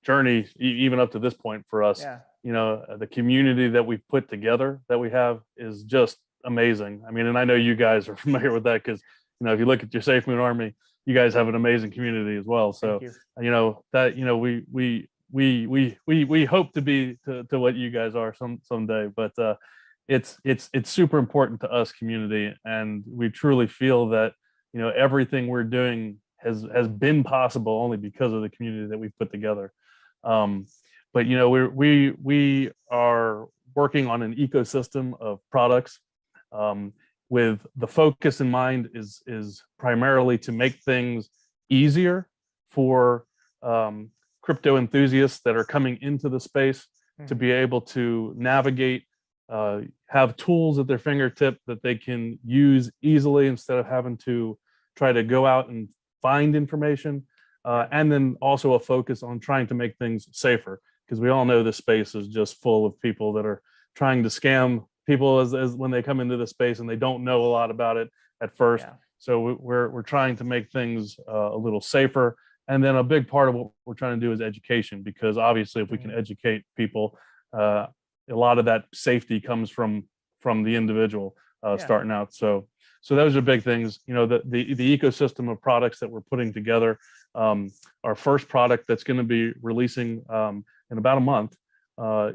journey, even up to this point for us. Yeah. The community that we've put together that we have is just amazing. I mean, and I know you guys are familiar with that because, if you look at your Safemoon Army, you guys have an amazing community as well. So, we hope to be to what you guys are someday, but it's super important to us community. And we truly feel that, everything we're doing has been possible only because of the community that we've put together. But we are working on an ecosystem of products with the focus in mind is primarily to make things easier for crypto enthusiasts that are coming into the space to be able to navigate, have tools at their fingertip that they can use easily instead of having to try to go out and find information, and then also a focus on trying to make things safer, because we all know this space is just full of people that are trying to scam people as when they come into the space and they don't know a lot about it at first. Yeah. So we're trying to make things a little safer. And then a big part of what we're trying to do is education, because obviously if we can educate people, a lot of that safety comes from the individual starting out. So those are big things. The ecosystem of products that we're putting together. Our first product that's going to be releasing in about a month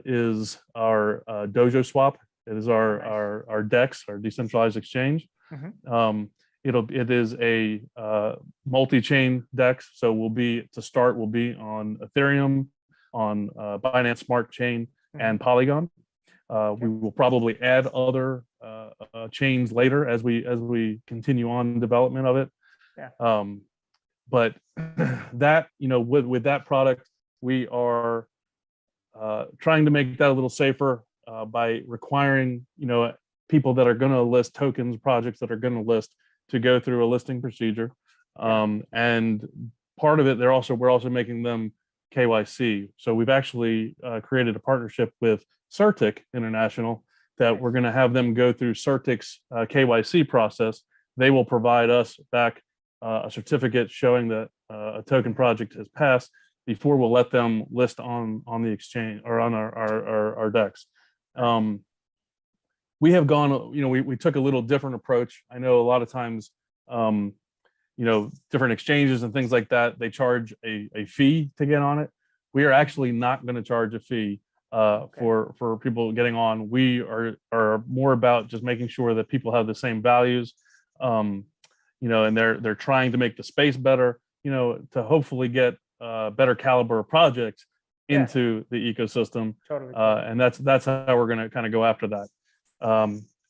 is our Dojo Swap. It is our DEX, our decentralized exchange. It is a multi-chain DEX. So we'll be on Ethereum, on Binance Smart Chain, and Polygon. We will probably add other chains later as we continue on development of it. Yeah. But that, with that product, we are trying to make that a little safer by requiring, people that are going to list tokens, projects that are going to list, to go through a listing procedure. And part of it, we're also making them KYC. So we've actually created a partnership with Certic International that we're going to have them go through Certic's KYC process. They will provide us back a certificate showing that a token project has passed before we'll let them list on the exchange or on our DEX. We have gone, we took a little different approach. I know a lot of times, different exchanges and things like that, they charge a fee to get on it. we are actually not going to charge a fee for people getting on. We are more about just making sure that people have the same values, and they're trying to make the space better, to hopefully get better caliber of projects into the ecosystem. Totally. And that's how we're going to kind of go after that.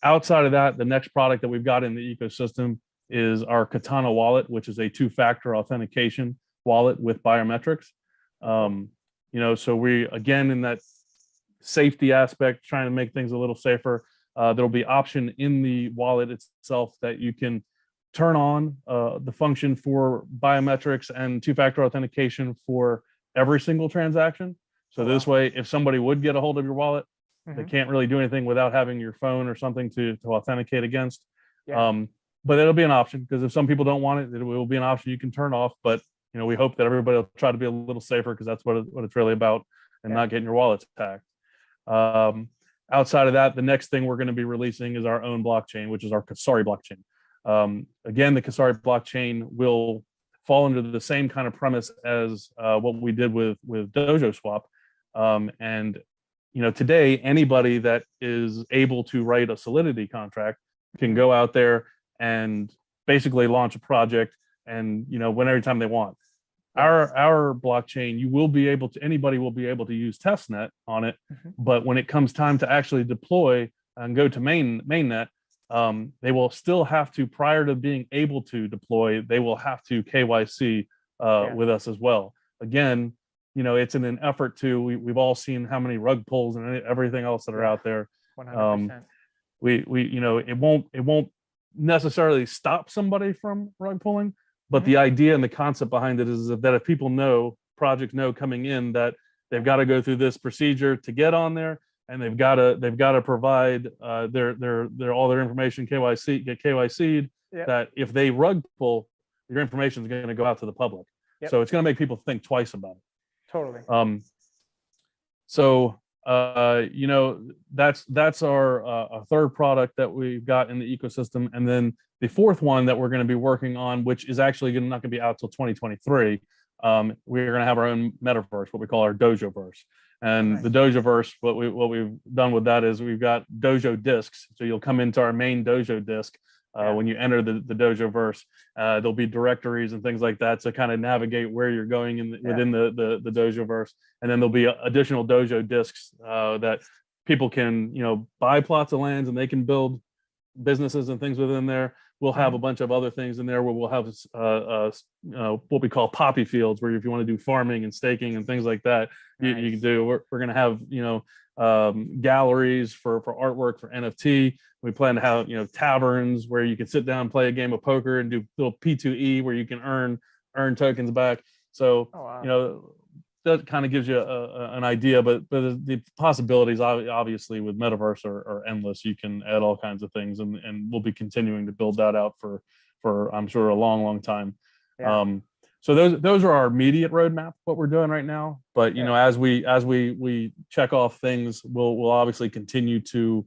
Outside of that, the next product that we've got in the ecosystem is our Katana wallet, which is a two-factor authentication wallet with biometrics. So we, again, in that safety aspect, trying to make things a little safer. There'll be option in the wallet itself that you can turn on the function for biometrics and two-factor authentication for every single transaction. So this way, if somebody would get a hold of your wallet, they can't really do anything without having your phone or something to authenticate against. But it'll be an option, because if some people don't want it, it will be an option you can turn off. But we hope that everybody will try to be a little safer, because that's what it's really about, and not getting your wallets hacked. Outside of that, the next thing we're going to be releasing is our own blockchain, which is our Kasari blockchain. Again, the Kasari blockchain will fall under the same kind of premise as what we did with Dojo Swap. And today, anybody that is able to write a Solidity contract can go out there and basically launch a project, and every time they want. Our blockchain, anybody will be able to use testnet on it, but when it comes time to actually deploy and go to mainnet, they will still have to, prior to being able to deploy, they will have to KYC with us as well. Again, it's in an effort to, we've all seen how many rug pulls and everything else that are out there. 100%. It won't necessarily stop somebody from rug pulling, but the idea and the concept behind it is that if people projects know coming in that they've got to go through this procedure to get on there, and they've got to provide their all their information, get KYC'd, that if they rug pull, your information is going to go out to the public. So it's going to make people think twice about it. Totally. That's our third product that we've got in the ecosystem. And then the fourth one that we're going to be working on, which is actually not going to be out till 2023. We're going to have our own metaverse, what we call our Dojoverse. And the Dojoverse, what we've done with that is we've got Dojo discs. So you'll come into our main Dojo disc when you enter the Dojoverse. There'll be directories and things like that to kind of navigate where you're going within the Dojoverse. And then there'll be additional Dojo discs that people can buy plots of lands, and they can build businesses and things within there. We'll have a bunch of other things in there where we'll have what we call poppy fields, where if you want to do farming and staking and things like that, you can do. We're going to have galleries for artwork, for NFT. We plan to have taverns where you can sit down, play a game of poker, and do little P2E where you can earn tokens back. So that kind of gives you an idea, but the possibilities obviously with metaverse are endless. You can add all kinds of things, and we'll be continuing to build that out for I'm sure a long time. So those are our immediate roadmap, what we're doing right now. But as we check off things, we'll obviously continue to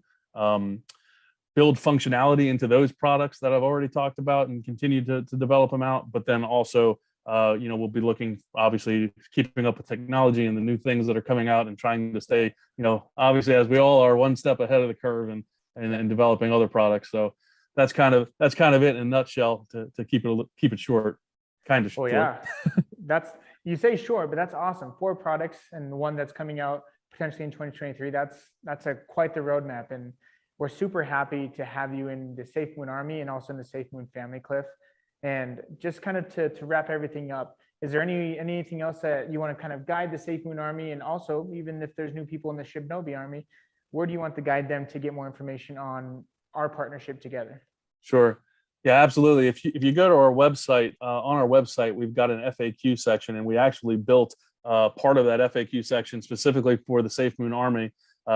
build functionality into those products that I've already talked about, and continue to develop them out. But then also we'll be looking, obviously, keeping up with technology and the new things that are coming out, and trying to stay, obviously, as we all are, one step ahead of the curve, and developing other products. So that's kind of it in a nutshell, to keep it short, kind of short. Well, yeah, you say short, but that's awesome. 4 products, and one that's coming out potentially in 2023. That's quite the roadmap, and we're super happy to have you in the Safemoon Army, and also in the Safemoon family, Cliff. And just kind of to wrap everything up, is there anything else that you want to kind of guide the Safemoon Army, and also even if there's new people in the Shibnobi Army, where do you want to guide them to get more information on our partnership together? Sure. Yeah, absolutely. If you go to our website, on our website, we've got an FAQ section, and we actually built part of that FAQ section specifically for the Safemoon Army,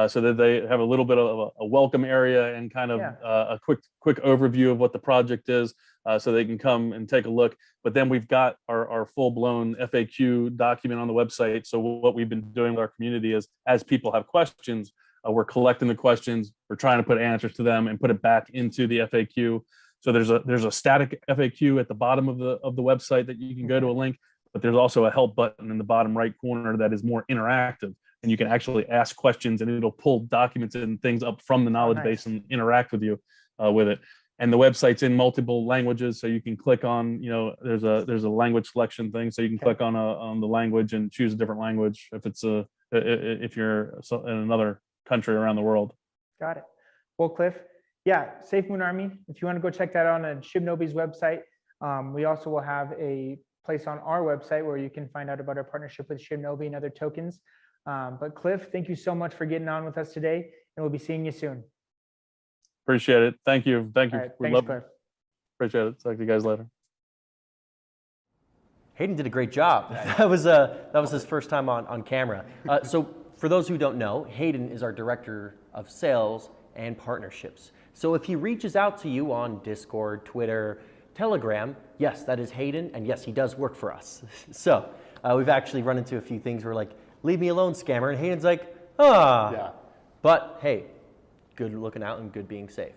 so that they have a little bit of a welcome area, and kind of a quick overview of what the project is, so they can come and take a look. But then we've got our full-blown FAQ document on the website. So what we've been doing with our community is, as people have questions, we're collecting the questions, we're trying to put answers to them and put it back into the FAQ. So there's a static FAQ at the bottom of the website that you can go to a link, but there's also a help button in the bottom right corner that is more interactive, and you can actually ask questions, and it'll pull documents and things up from the knowledge base and interact with you with it. And the website's in multiple languages, so you can click on, there's a language selection thing, so you can click on the language and choose a different language if you're in another country around the world. Got it. Well, Cliff, yeah, SafeMoon Army, if you want to go check that out on Shibnobi's website, we also will have a place on our website where you can find out about our partnership with Shibnobi and other tokens. But Cliff, thank you so much for getting on with us today, and we'll be seeing you soon. Appreciate it. Thank you. All right, thanks, Cliff. Appreciate it. Talk to you guys later. Hayden did a great job. That was his first time on camera. So for those who don't know, Hayden is our Director of Sales and Partnerships. So if he reaches out to you on Discord, Twitter, Telegram, yes, that is Hayden, and yes, he does work for us. So we've actually run into a few things where like, leave me alone, scammer, and Hayden's like, Yeah. But hey, good looking out and good being safe.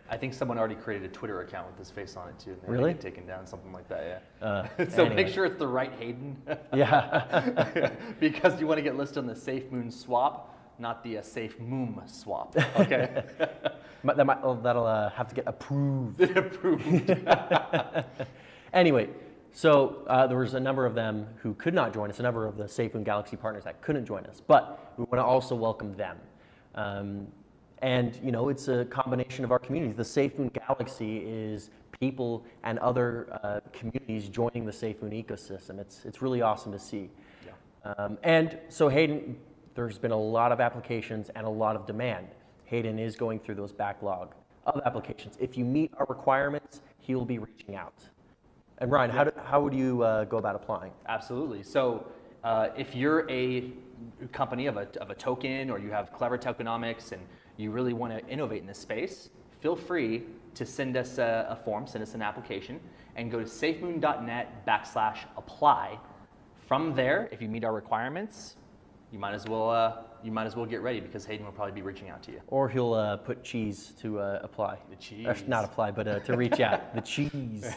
I think someone already created a Twitter account with his face on it too. They Really? Get taken down, something like that. Yeah. So Make sure it's the right Hayden. Yeah. Because you want to get listed on the SafeMoon swap, not the Safemoon swap. Okay. That'll have to get approved. Approved. Anyway, so there was a number of them who could not join us, a number of the Safemoon Galaxy partners that couldn't join us, but we want to also welcome them. And it's a combination of our communities. The Safemoon Galaxy is people and other communities joining the Safemoon ecosystem. It's really awesome to see. Yeah. And so Hayden, there's been a lot of applications and a lot of demand. Hayden is going through those backlog of applications. If you meet our requirements, he will be reaching out. And Ryan, how would you go about applying? Absolutely. So if you're a company of a token, or you have clever tokenomics and you really want to innovate in this space, feel free to send us a form, send us an application, and go to safemoon.net/apply. From there, if you meet our requirements, you might as well get ready, because Hayden will probably be reaching out to you. Or he'll put cheese to apply. The cheese. Or not apply, but to reach out. The cheese.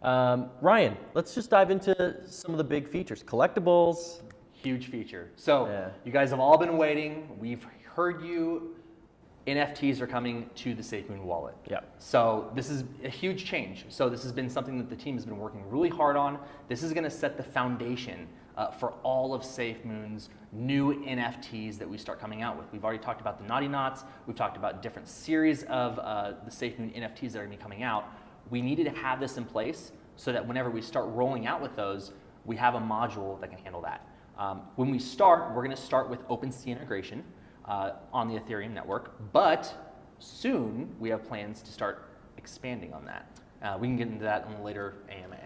Ryan, let's just dive into some of the big features. Collectibles. Huge feature. So You guys have all been waiting. We've heard you. NFTs are coming to the Safemoon wallet. Yeah. So this is a huge change. So this has been something that the team has been working really hard on. This is going to set the foundation for all of Safemoon's new NFTs that we start coming out with. We've already talked about the Naughty Knots. We've talked about different series of the Safemoon NFTs that are going to be coming out. We needed to have this in place so that whenever we start rolling out with those, we have a module that can handle that. When we start, we're going to start with OpenSea integration on the Ethereum network, but soon we have plans to start expanding on that. We can get into that in a later AMA.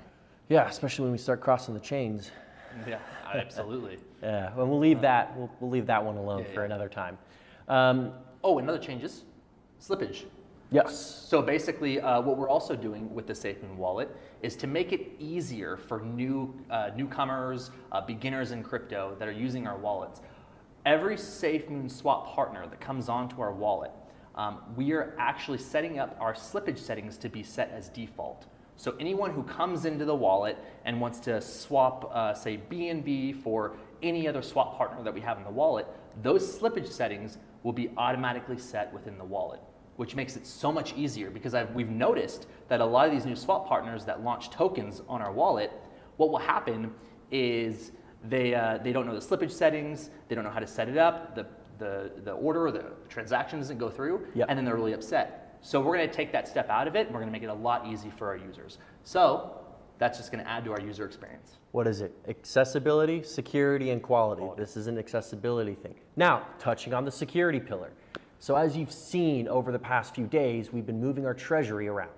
Yeah, especially when we start crossing the chains. Yeah, absolutely. Yeah, well, we'll leave that one alone for another time. And other changes, slippage. Yes. So basically, what we're also doing with the Safemoon wallet is to make it easier for newcomers, beginners in crypto that are using our wallets. Every Safemoon swap partner that comes onto our wallet, we are actually setting up our slippage settings to be set as default. So anyone who comes into the wallet and wants to swap, say, BNB for any other swap partner that we have in the wallet, those slippage settings will be automatically set within the wallet, which makes it so much easier, because we've noticed that a lot of these new swap partners that launch tokens on our wallet, what will happen is they don't know the slippage settings, they don't know how to set it up, the order or the transaction doesn't go through, and then they're really upset. So we're going to take that step out of it, and we're going to make it a lot easier for our users. So that's just going to add to our user experience. What is it? Accessibility, security, and quality. This is an accessibility thing. Now, touching on the security pillar. So as you've seen over the past few days, we've been moving our treasury around.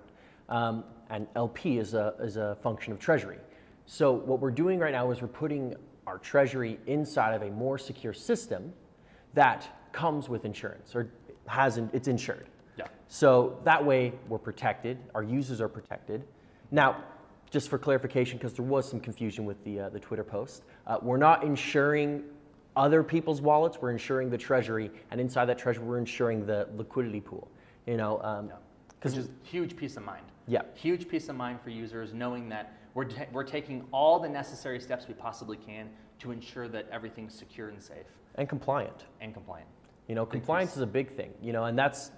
And LP is a function of treasury. So what we're doing right now is we're putting our treasury inside of a more secure system that comes with insurance, or it's insured. Yeah. So that way we're protected, our users are protected. Now, just for clarification, because there was some confusion with the Twitter post, we're not insuring other people's wallets, we're insuring the treasury, and inside that treasury we're insuring the liquidity pool. which is huge peace of mind. Yeah. Huge peace of mind for users knowing that we're taking all the necessary steps we possibly can to ensure that everything's secure and safe. And compliant. And compliant. You know, compliance is a big thing, you know, and that's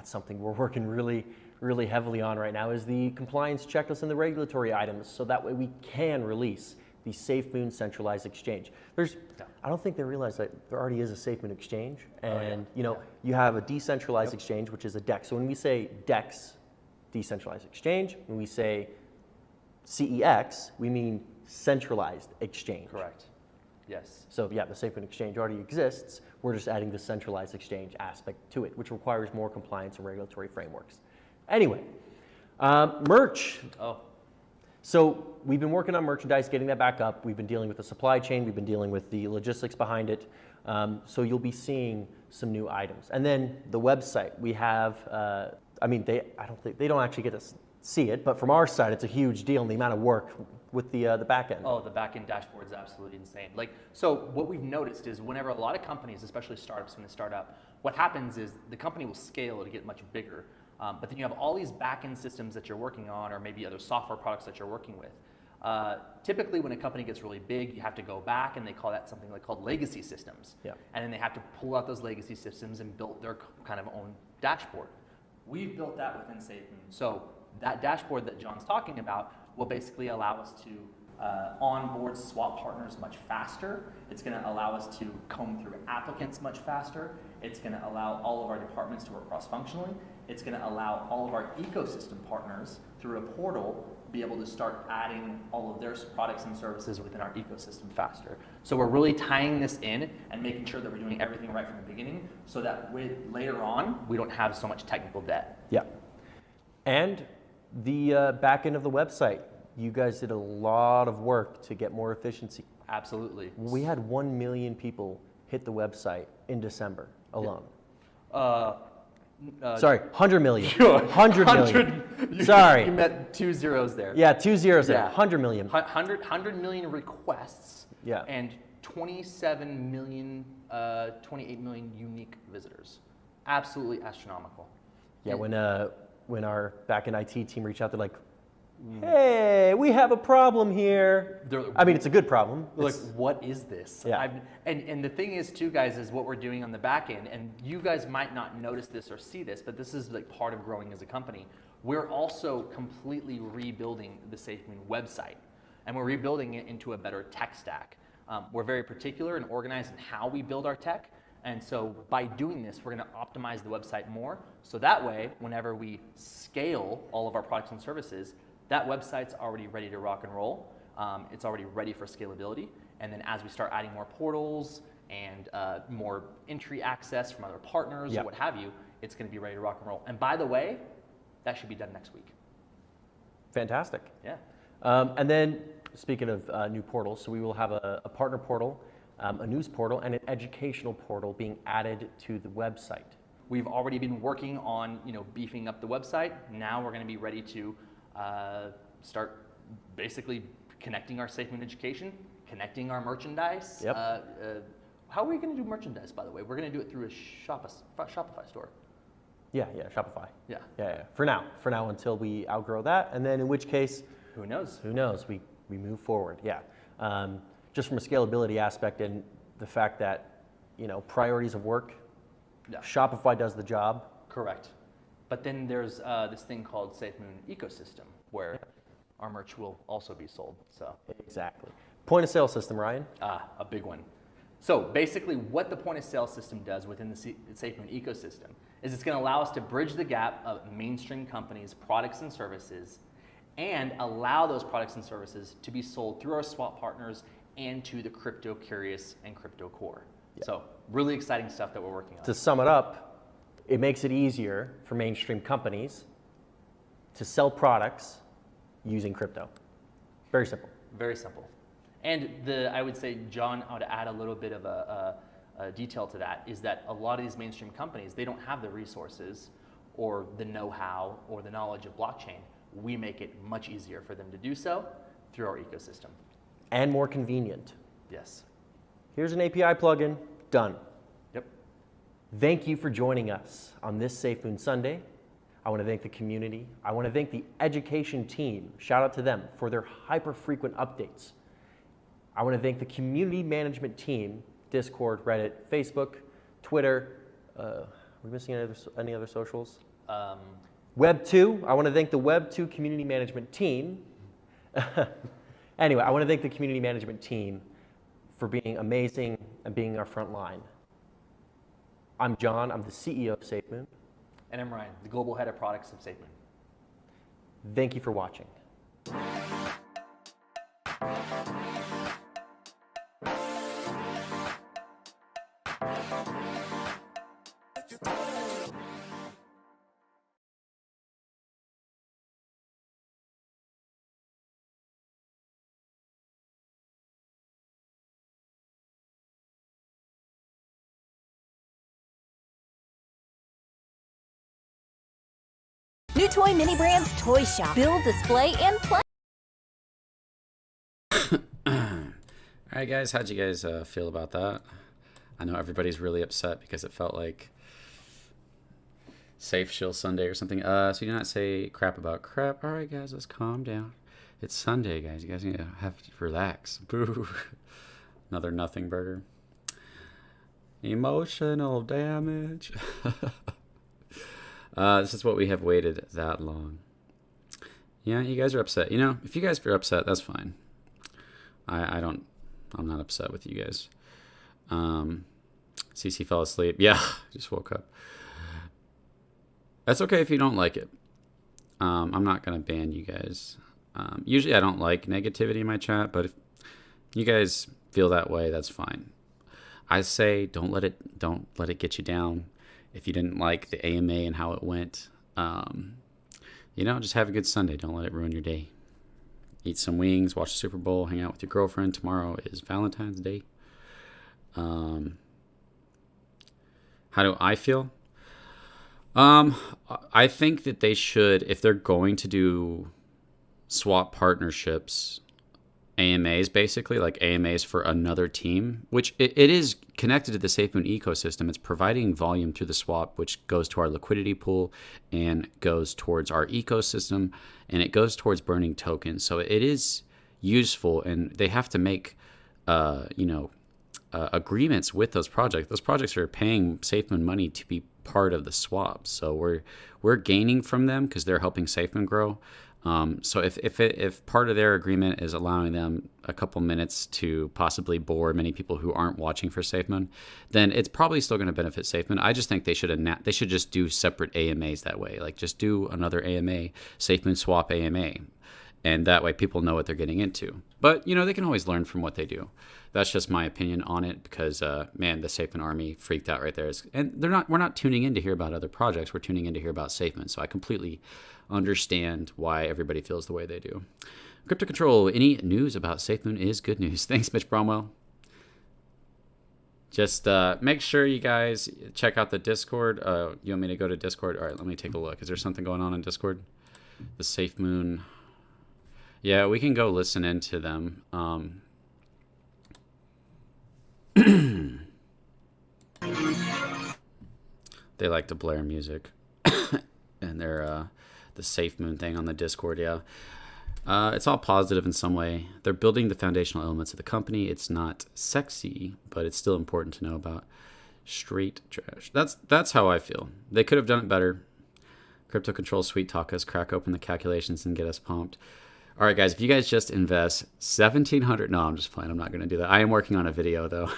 something we're working really, really heavily on right now is the compliance checklist and the regulatory items, so that way we can release the SafeMoon centralized exchange. I don't think they realize that there already is a SafeMoon exchange, and you know, you have a decentralized exchange, which is a DEX. So when we say DEX, decentralized exchange, when we say CEX, we mean centralized exchange. Correct. Yes. So yeah, the SafeMoon exchange already exists. We're just adding the centralized exchange aspect to it, which requires more compliance and regulatory frameworks. Anyway, merch. Oh. So we've been working on merchandise, getting that back up. We've been dealing with the supply chain. We've been dealing with the logistics behind it. So you'll be seeing some new items. And then the website, we have, they don't actually get to see it, but from our side, it's a huge deal in the amount of work with the backend. Oh, the backend dashboard is absolutely insane. So what we've noticed is whenever a lot of companies, especially startups, when they start up, what happens is the company will scale to get much bigger. But then you have all these backend systems that you're working on, or maybe other software products that you're working with. Typically, when a company gets really big, you have to go back, and they call that something called legacy systems. Yeah. And then they have to pull out those legacy systems and build their kind of own dashboard. We've built that within Safemoon. So that dashboard that John's talking about will basically allow us to onboard swap partners much faster. It's going to allow us to comb through applicants much faster. It's going to allow all of our departments to work cross-functionally. It's going to allow all of our ecosystem partners through a portal be able to start adding all of their products and services within our ecosystem faster. So we're really tying this in and making sure that we're doing everything right from the beginning so that later on, we don't have so much technical debt. Yeah. And the back end of the website, you guys did a lot of work to get more efficiency. Absolutely. We had 1 million people hit the website in December alone. Sorry, 100 million. 100 million. Sorry. You met 2 zeros there. Yeah, 2 zeros there. 100 million. 100 million requests. Yeah. And 27 million, 28 million unique visitors. Absolutely astronomical. Yeah, when our back-end IT team reached out, they're like, hey, we have a problem here. I mean, it's a good problem. Like, what is this? Yeah. And the thing is, too, guys, is what we're doing on the back end, and you guys might not notice this or see this, but this is like part of growing as a company. We're also completely rebuilding the Safemoon website, and we're rebuilding it into a better tech stack. We're very particular and organized in how we build our tech, and so by doing this, we're going to optimize the website more, so that way, whenever we scale all of our products and services, that website's already ready to rock and roll. It's already ready for scalability. And then as we start adding more portals and more entry access from other partners or what have you, it's going to be ready to rock and roll. And by the way, that should be done next week. Fantastic. Yeah. And then speaking of new portals, so we will have a partner portal, a news portal, and an educational portal being added to the website. We've already been working on beefing up the website. Now we're going to be ready to start basically connecting our Safemoon education, connecting our merchandise. Yep. How are we going to do merchandise, by the way? We're going to do it through a Shopify store. Yeah, Shopify. Yeah. For now, until we outgrow that, and then in which case, who knows? We move forward. Yeah. Just from a scalability aspect and the fact that priorities of work, Shopify does the job. Correct. But then there's this thing called Safemoon ecosystem where our merch will also be sold. So exactly. Point of sale system, Ryan. A big one. So basically what the point of sale system does within the Safemoon ecosystem is it's going to allow us to bridge the gap of mainstream companies' products and services and allow those products and services to be sold through our swap partners and to the crypto curious and crypto core. Yeah. So really exciting stuff that we're working on. To sum it up, it makes it easier for mainstream companies to sell products using crypto. Very simple. Very simple. And I would say, John, I would add a little bit of a detail to that, is that a lot of these mainstream companies, they don't have the resources or the know-how or the knowledge of blockchain. We make it much easier for them to do so through our ecosystem. And more convenient. Yes. Here's an API plugin, done. Yep. Thank you for joining us on this Safemoon Sunday. I want to thank the community. I want to thank the education team. Shout out to them for their hyper-frequent updates. I want to thank the community management team, Discord, Reddit, Facebook, Twitter. Are we missing any other socials? Web2. I want to thank the Web2 community management team. Anyway, I want to thank the community management team for being amazing and being our front line. I'm John. I'm the CEO of Safemoon. And I'm Ryan, the global head of products of Safemoon. Thank you for watching. New Toy Mini Brands Toy Shop. Build, display, and play. All right, guys, how'd you guys feel about that? I know everybody's really upset because it felt like Safemoon Sunday or something. So you do not say crap about crap. All right, guys, let's calm down. It's Sunday, guys. You guys need to have to relax. Boo. Another nothing burger. Emotional damage. This is what we have waited that long. Yeah, you guys are upset. You know, if you guys are upset, that's fine. I'm not upset with you guys. CC fell asleep. Yeah, just woke up. That's okay if you don't like it. I'm not going to ban you guys. Usually I don't like negativity in my chat, but if you guys feel that way, that's fine. I say don't let it get you down. If you didn't like the AMA and how it went, you know, just have a good Sunday. Don't let it ruin your day. Eat some wings, watch the Super Bowl, hang out with your girlfriend. Tomorrow is Valentine's Day. How do I feel? I think that they should, if they're going to do swap partnerships, AMAs basically, like AMAs for another team, which it is connected to the Safemoon ecosystem. It's providing volume through the swap, which goes to our liquidity pool and goes towards our ecosystem, and it goes towards burning tokens. So it is useful, and they have to make, agreements with those projects. Those projects are paying Safemoon money to be part of the swap. So we're gaining from them because they're helping Safemoon grow. So if part of their agreement is allowing them a couple minutes to possibly bore many people who aren't watching for Safemoon, then it's probably still going to benefit Safemoon. I just think they should just do separate AMAs that way. Like just do another AMA, Safemoon Swap AMA, and that way people know what they're getting into. But they can always learn from what they do. That's just my opinion on it because man, the Safemoon army freaked out right there. And we're not tuning in to hear about other projects. We're tuning in to hear about Safemoon. So I completely understand why everybody feels the way they do. Crypto Control, any news about Safemoon is good news. Thanks, Mitch Bromwell. Just make sure you guys check out the Discord. You want me to go to Discord? All right, let me take a look. Is there something going on in Discord? The Safemoon. Yeah, we can go listen into them. They like to blare music. And they're the Safemoon thing on the Discord, yeah. It's all positive in some way. They're building the foundational elements of the company. It's not sexy, but it's still important to know about. Straight trash. That's how I feel. They could have done it better. Crypto Control Sweet Talk us, crack open the calculations and get us pumped. All right, guys, if you guys just invest $1,700... No, I'm just playing. I'm not going to do that. I am working on a video, though.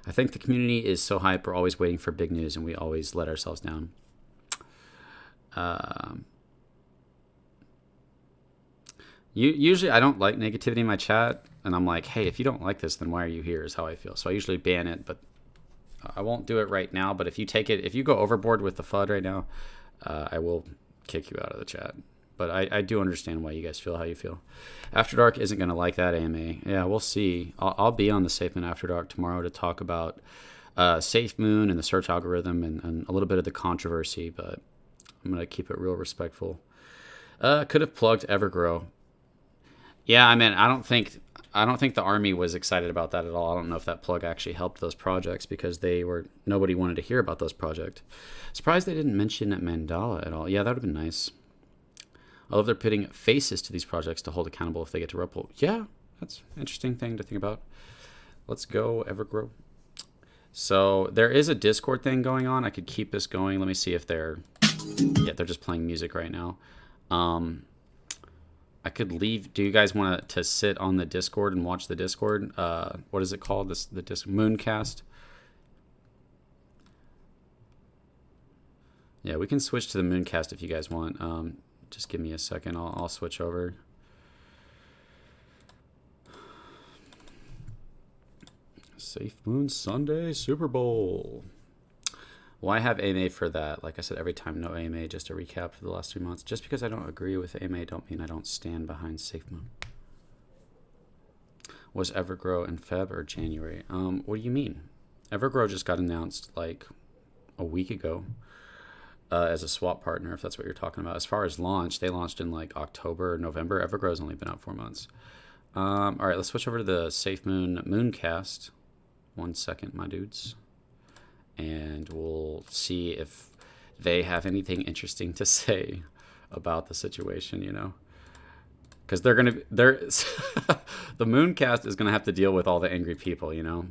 I think the community is so hype. We're always waiting for big news, and we always let ourselves down. Usually I don't like negativity in my chat, and I'm like, hey, if you don't like this, then why are you here is how I feel. So I usually ban it, but I won't do it right now. But if you go overboard with the FUD right now, I will kick you out of the chat. But I do understand why you guys feel how you feel. After Dark isn't going to like that AMA. Yeah, we'll see. I'll be on the Safemoon After Dark tomorrow to talk about Safemoon and the search algorithm and a little bit of the controversy, but I'm going to keep it real respectful. Could have plugged Evergrow. Yeah, I mean, I don't think... I don't think the Army was excited about that at all. I don't know if that plug actually helped those projects because nobody wanted to hear about those projects. Surprised they didn't mention Mandala at all. Yeah, that would have been nice. I love they're putting faces to these projects to hold accountable if they get to Rug Pull. Yeah, that's an interesting thing to think about. Let's go, Evergrow. So there is a Discord thing going on. I could keep this going. Let me see if they're just playing music right now. I could leave. Do you guys want to sit on the Discord and watch the Discord? What is it called? The Mooncast. Yeah, we can switch to the Mooncast if you guys want. Just give me a second. I'll switch over. Safemoon Sunday Super Bowl. Why have AMA for that? Like I said, every time no AMA, just a recap for the last 3 months. Just because I don't agree with AMA don't mean I don't stand behind Safemoon. Was Evergrow in Feb or January? What do you mean? Evergrow just got announced like a week ago as a swap partner, if that's what you're talking about. As far as launch, they launched in like October or November. Evergrow's only been out 4 months. All right, let's switch over to the Safemoon Mooncast. 1 second, my dudes. And we'll see if they have anything interesting to say about the situation, you know. Because the Mooncast is gonna have to deal with all the angry people, you know.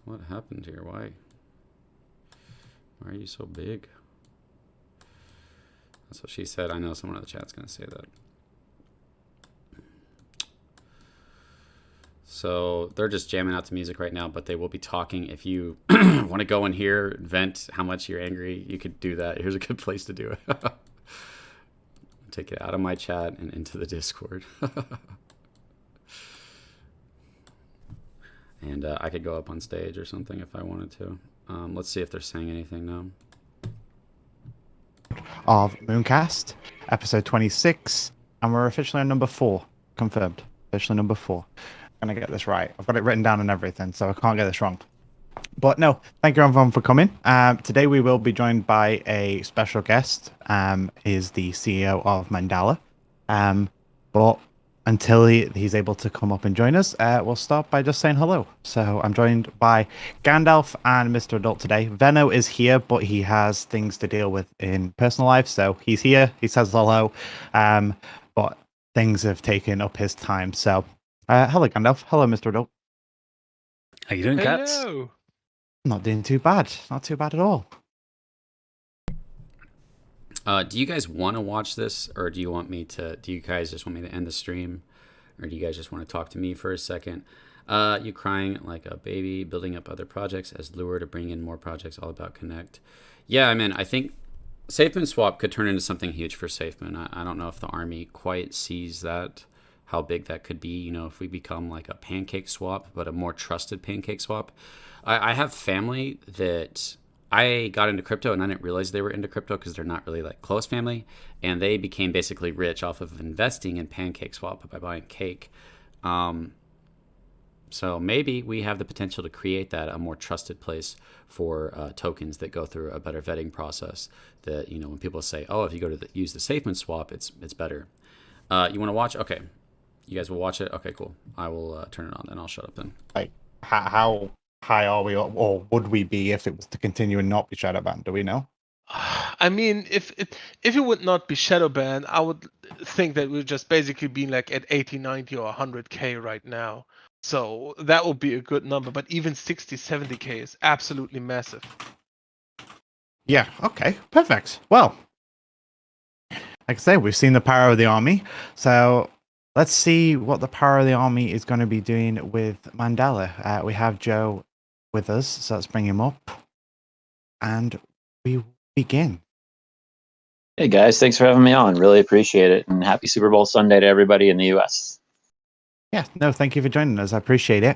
What happened here? Why are you so big? That's what she said. I know someone in the chat's gonna say that. So they're just jamming out to music right now, but they will be talking. If you want to go in here, vent how much you're angry, you could do that. Here's a good place to do it. Take it out of my chat and into the Discord. And I could go up on stage or something if I wanted to. Let's see if they're saying anything now. Of Mooncast, episode 26, and we're officially on number 4. Confirmed. Officially number 4. I'm going to get this right. I've got it written down and everything, so I can't get this wrong. But no, thank you everyone for coming. Today we will be joined by a special guest. He's the CEO of Mandala. But until he's able to come up and join us, we'll start by just saying hello. So I'm joined by Gandalf and Mr. Adult today. Venno is here, but he has things to deal with in personal life. So he's here, he says hello, but things have taken up his time. So hello, Gandalf. Hello, Mr. Adult. How you doing, cats? Hello. Not doing too bad. Not too bad at all. Do you guys want to watch this, or do you guys just want me to end the stream, or do you guys just want to talk to me for a second? You crying like a baby, building up other projects as lure to bring in more projects, all about connect. Yeah, I mean, I think Safemoon Swap could turn into something huge for Safemoon. I don't know if the Army quite sees that, how big that could be, you know, if we become like a pancake swap, but a more trusted pancake swap. I have family that I got into crypto and I didn't realize they were into crypto because they're not really like close family, and they became basically rich off of investing in PancakeSwap by buying cake. So maybe we have the potential to create that a more trusted place for tokens that go through a better vetting process. That, you know, when people say, "Oh, if you go to use the Safemoon swap, it's better." You want to watch? Okay, you guys will watch it. Okay, cool. I will turn it on, then I'll shut up then. Like how high are we, or would we be if it was to continue and not be shadow banned? Do we know? I mean, if it would not be shadow banned, I would think that we'd just basically be like at 80, 90 or 100k right now. So that would be a good number, but even 60, 70k is absolutely massive. Yeah, okay, perfect. Well, like I say, we've seen the power of the Army, so let's see what the power of the Army is going to be doing with Mandala. We have Joe with us, so let's bring him up, and we begin. Hey guys, thanks for having me on. Really appreciate it. And happy Super Bowl Sunday to everybody in the US. Yeah, no, thank you for joining us. I appreciate it.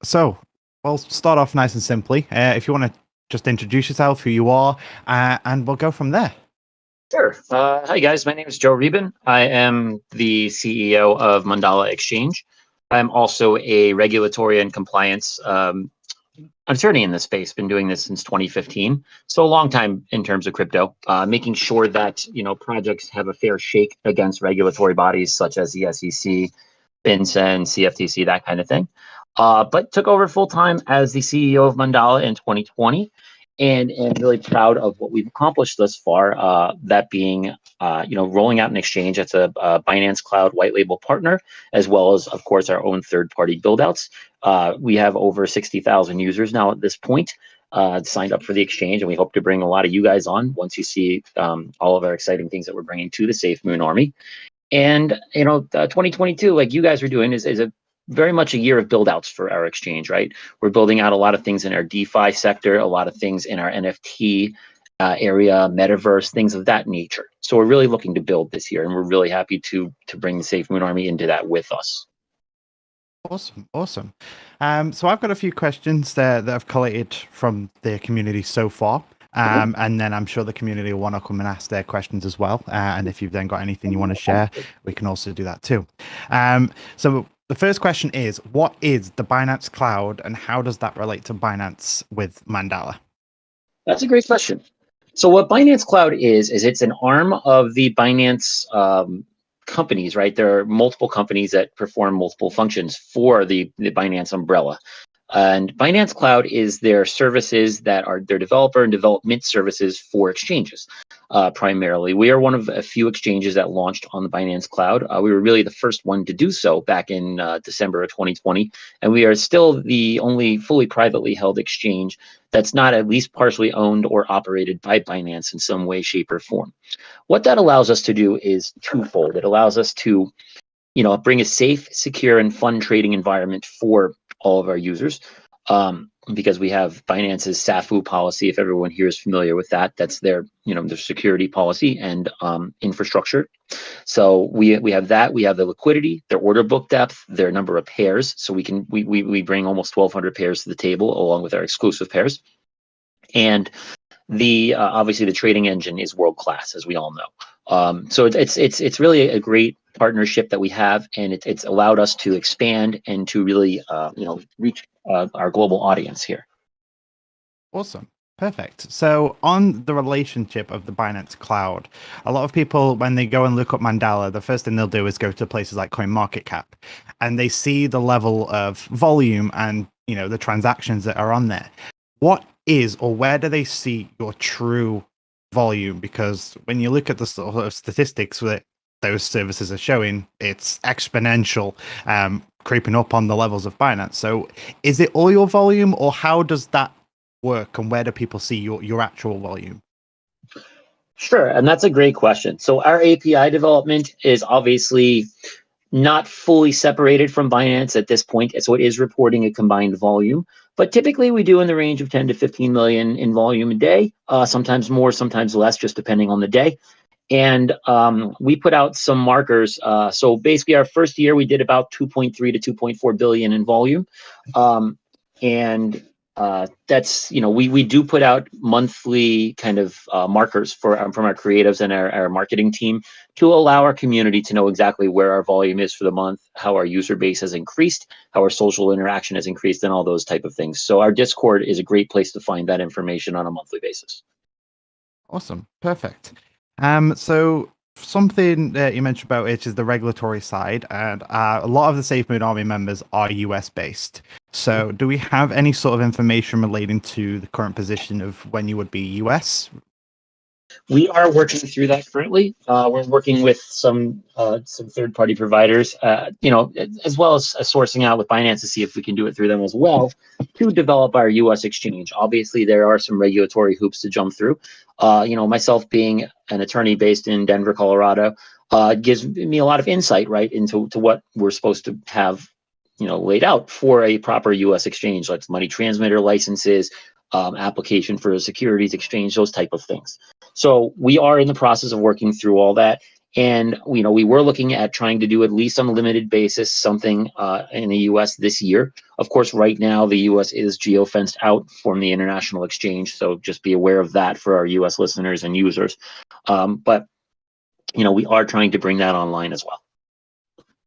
So we'll start off nice and simply. If you want to just introduce yourself, who you are, and we'll go from there. Sure. Hi guys, my name is Joe Reben. I am the CEO of Mandala Exchange. I'm also a regulatory and compliance attorney in this space. Been doing this since 2015, so a long time in terms of crypto. Making sure that projects have a fair shake against regulatory bodies such as the SEC, FinCEN, CFTC, that kind of thing. But took over full time as the CEO of Mandala in 2020, and really proud of what we've accomplished thus far. That being, rolling out an exchange that's a Binance Cloud white label partner, as well as, of course, our own third-party buildouts. We have over 60,000 users now at this point signed up for the exchange, and we hope to bring a lot of you guys on once you see all of our exciting things that we're bringing to the Safemoon Army. And 2022, like you guys are doing, is a very much a year of build outs for our exchange, right? We're building out a lot of things in our DeFi sector, a lot of things in our NFT area, metaverse, things of that nature. So we're really looking to build this year, and we're really happy to bring the Safemoon Army into that with us. Awesome. So I've got a few questions that I've collated from the community so far. And then I'm sure the community will want to come and ask their questions as well. And if you've then got anything you want to share, we can also do that too. So the first question is, what is the Binance Cloud and how does that relate to Binance with Mandala? That's a great question. So what Binance Cloud is it's an arm of the Binance companies, right? There are multiple companies that perform multiple functions for the Binance umbrella. And Binance Cloud is their services that are their developer and development services for exchanges. Primarily, we are one of a few exchanges that launched on the Binance Cloud. We were really the first one to do so back in December of 2020, and we are still the only fully privately held exchange that's not at least partially owned or operated by Binance in some way, shape, or form. What that allows us to do is twofold. It allows us to bring a safe, secure, and fun trading environment for all of our users, because we have Binance's SAFU policy. If everyone here is familiar with that, that's their their security policy and infrastructure. So we have that. We have the liquidity, their order book depth, their number of pairs. So we bring almost 1,200 pairs to the table along with our exclusive pairs, and the obviously the trading engine is world class, as we all know. So it's really a great partnership that we have, and it's allowed us to expand and to really reach our global audience here. Awesome. Perfect. So on the relationship of the Binance Cloud, a lot of people, when they go and look up Mandala, the first thing they'll do is go to places like CoinMarketCap, and they see the level of volume and the transactions that are on there. What is, or where do they see your true volume? Because when you look at the sort of statistics that those services are showing, it's exponential, creeping up on the levels of Binance. So is it all your volume, or how does that work, and where do people see your actual volume? Sure, and that's a great question. So our API development is obviously not fully separated from Binance at this point, so it is reporting a combined volume. But typically we do in the range of 10 to 15 million in volume a day, sometimes more, sometimes less, just depending on the day. And we put out some markers. So basically our first year we did about 2.3 to 2.4 billion in volume. And that's, we do put out monthly kind of markers from our creatives and our marketing team to allow our community to know exactly where our volume is for the month, how our user base has increased, how our social interaction has increased, and all those type of things. So our Discord is a great place to find that information on a monthly basis. Awesome. Perfect. So something that you mentioned about it is the regulatory side, and a lot of the Safemoon Army members are US based. So do we have any sort of information relating to the current position of when you would be US? We are working through that currently. We're working with some third-party providers, as well as sourcing out with Binance to see if we can do it through them as well to develop our U.S. exchange. Obviously, there are some regulatory hoops to jump through. Myself being an attorney based in Denver, Colorado, gives me a lot of insight, right, into what we're supposed to have, laid out for a proper U.S. exchange, like money transmitter licenses, application for a securities exchange, those type of things. So we are in the process of working through all that. And we were looking at trying to do, at least on a limited basis, something in the U.S. this year. Of course, right now the U.S. is geofenced out from the international exchange, so just be aware of that for our U.S. listeners and users. But we are trying to bring that online as well.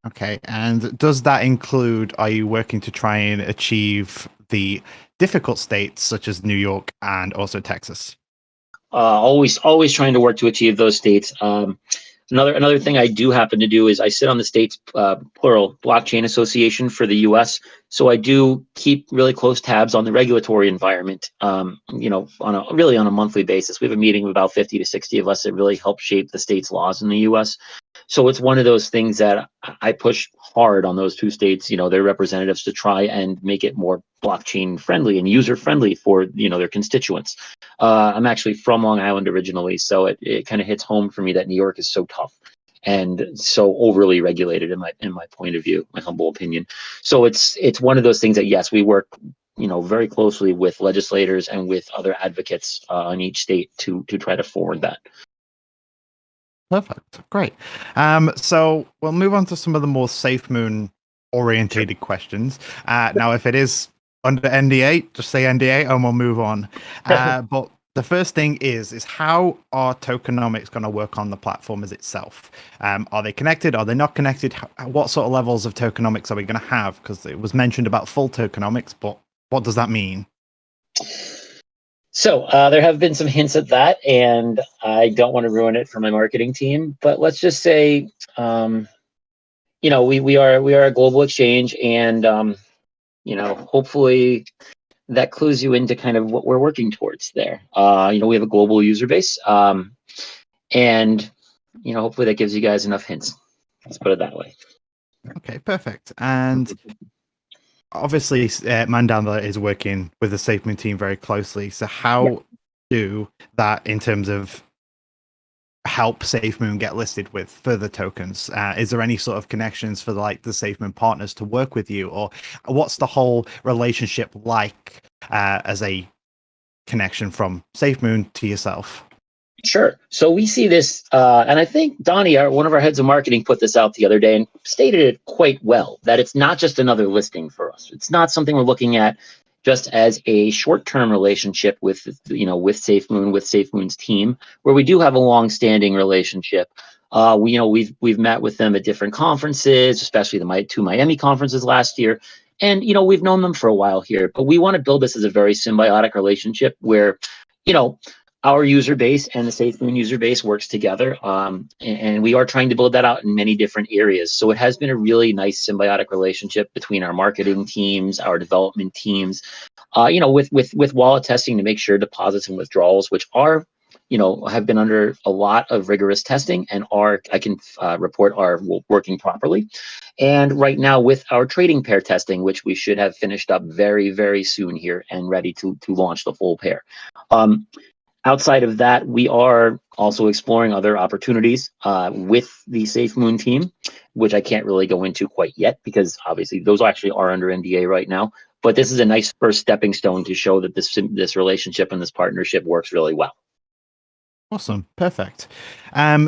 Okay, and does that include? Are you working to try and achieve the difficult states such as New York and also Texas? Always trying to work to achieve those states. Another thing I do happen to do is I sit on the state's plural blockchain association for the U.S. So I do keep really close tabs on the regulatory environment. On a monthly basis. We have a meeting of about 50 to 60 of us that really help shape the state's laws in the U.S. So it's one of those things that I push hard on those two states, their representatives, to try and make it more blockchain friendly and user friendly for their constituents. I'm actually from Long Island originally, so it kind of hits home for me that New York is so tough and so overly regulated in my point of view, my humble opinion. So it's one of those things that, yes, we work very closely with legislators and with other advocates in each state to try to forward that. Perfect. Great. So we'll move on to some of the more Safemoon orientated questions. Now, if it is under NDA, just say NDA and we'll move on. But the first thing is how are tokenomics going to work on the platform as itself? Are they connected? Are they not connected? What sort of levels of tokenomics are we going to have? Because it was mentioned about full tokenomics, but what does that mean? So there have been some hints at that, and I don't want to ruin it for my marketing team. But let's just say, we are a global exchange, and hopefully that clues you into kind of what we're working towards there. We have a global user base, and hopefully that gives you guys enough hints. Let's put it that way. Okay, perfect. And obviously, Mandala is working with the Safemoon team very closely. So how do that in terms of help Safemoon get listed with further tokens? Is there any sort of connections for the Safemoon partners to work with you, or what's the whole relationship like as a connection from Safemoon to yourself? Sure. So we see this, and I think Donnie, one of our heads of marketing, put this out the other day and stated it quite well, that it's not just another listing for us. It's not something we're looking at just as a short-term relationship with Safemoon, with Safemoon's team, where we do have a long-standing relationship. We've met with them at different conferences, especially the two Miami conferences last year. And, we've known them for a while here, but we want to build this as a very symbiotic relationship where, our user base and the Safemoon user base works together, and we are trying to build that out in many different areas. So it has been a really nice symbiotic relationship between our marketing teams, our development teams, with wallet testing to make sure deposits and withdrawals, which are, have been under a lot of rigorous testing and I can report are working properly. And right now with our trading pair testing, which we should have finished up very, very soon here and ready to launch the full pair. Outside of that, we are also exploring other opportunities with the Safemoon team, which I can't really go into quite yet because obviously those actually are under NDA right now. But this is a nice first stepping stone to show that this relationship and this partnership works really well. Awesome. Perfect.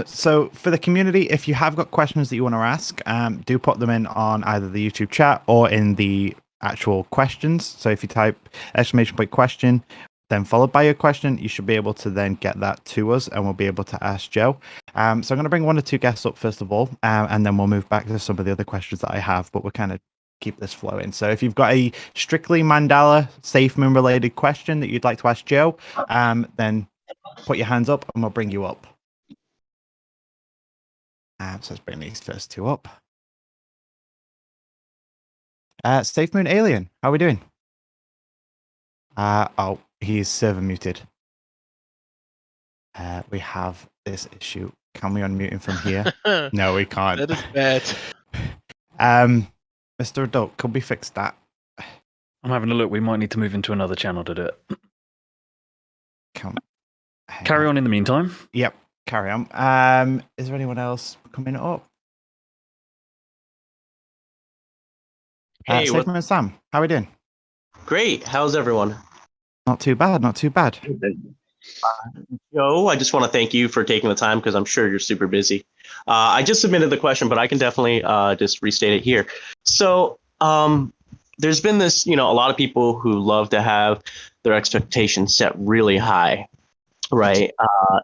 So for the community, if you have got questions that you want to ask, do put them in on either the YouTube chat or in the actual questions. So if you type ! question, then followed by your question, you should be able to then get that to us and we'll be able to ask Joe. So I'm going to bring 1 or 2 guests up first of all, and then we'll move back to some of the other questions that I have, but we'll kind of keep this flowing. So if you've got a strictly Mandala Safemoon related question that you'd like to ask Joe, then put your hands up and we'll bring you up. So let's bring these first 2 up. Safemoon Alien, how are we doing? Oh, he's server muted. We have this issue. Can we unmute him from here? No, we can't. That is bad. Mr. Adult, could we fix that? I'm having a look. We might need to move into another channel to do it. Carry on in the meantime. Yep, carry on. Is there anyone else coming up? Hey, Safemoon Sam, how are we doing? Great. How's everyone? Not too bad, not too bad. Joe, I just want to thank you for taking the time because I'm sure you're super busy. I just submitted the question, but I can definitely just restate it here. So there's been this, a lot of people who love to have their expectations set really high, right?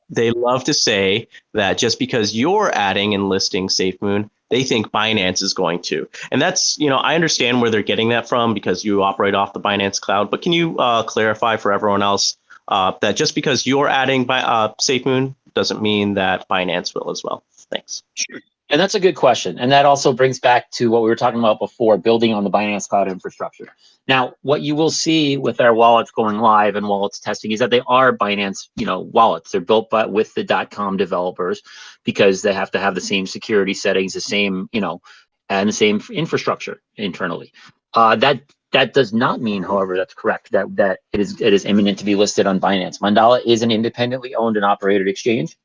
They love to say that just because you're adding and listing SafeMoon, they think Binance is going to. And that's, I understand where they're getting that from because you operate off the Binance cloud. But can you clarify for everyone else that just because you're adding SafeMoon doesn't mean that Binance will as well? Thanks. Sure. And that's a good question. And that also brings back to what we were talking about before, building on the Binance Cloud infrastructure. Now, what you will see with our wallets going live and wallets testing is that they are Binance, wallets. They're built with the .com developers because they have to have the same security settings, the same, and the same infrastructure internally. That does not mean, however, that's correct, that it is imminent to be listed on Binance. Mandala is an independently owned and operated exchange.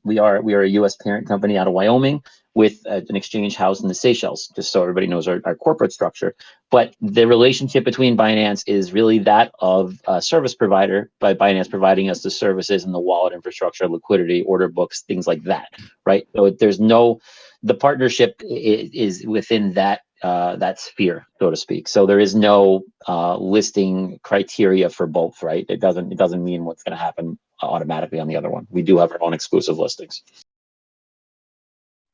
We are a U.S. parent company out of Wyoming with an exchange housed in the Seychelles, just so everybody knows our corporate structure. But the relationship between Binance is really that of a service provider, by Binance providing us the services and the wallet infrastructure, liquidity, order books, things like that, right? So the partnership is within that sphere, so to speak. So there is no listing criteria for both, right? It doesn't mean what's going to happen automatically on the other one. We do have our own exclusive listings.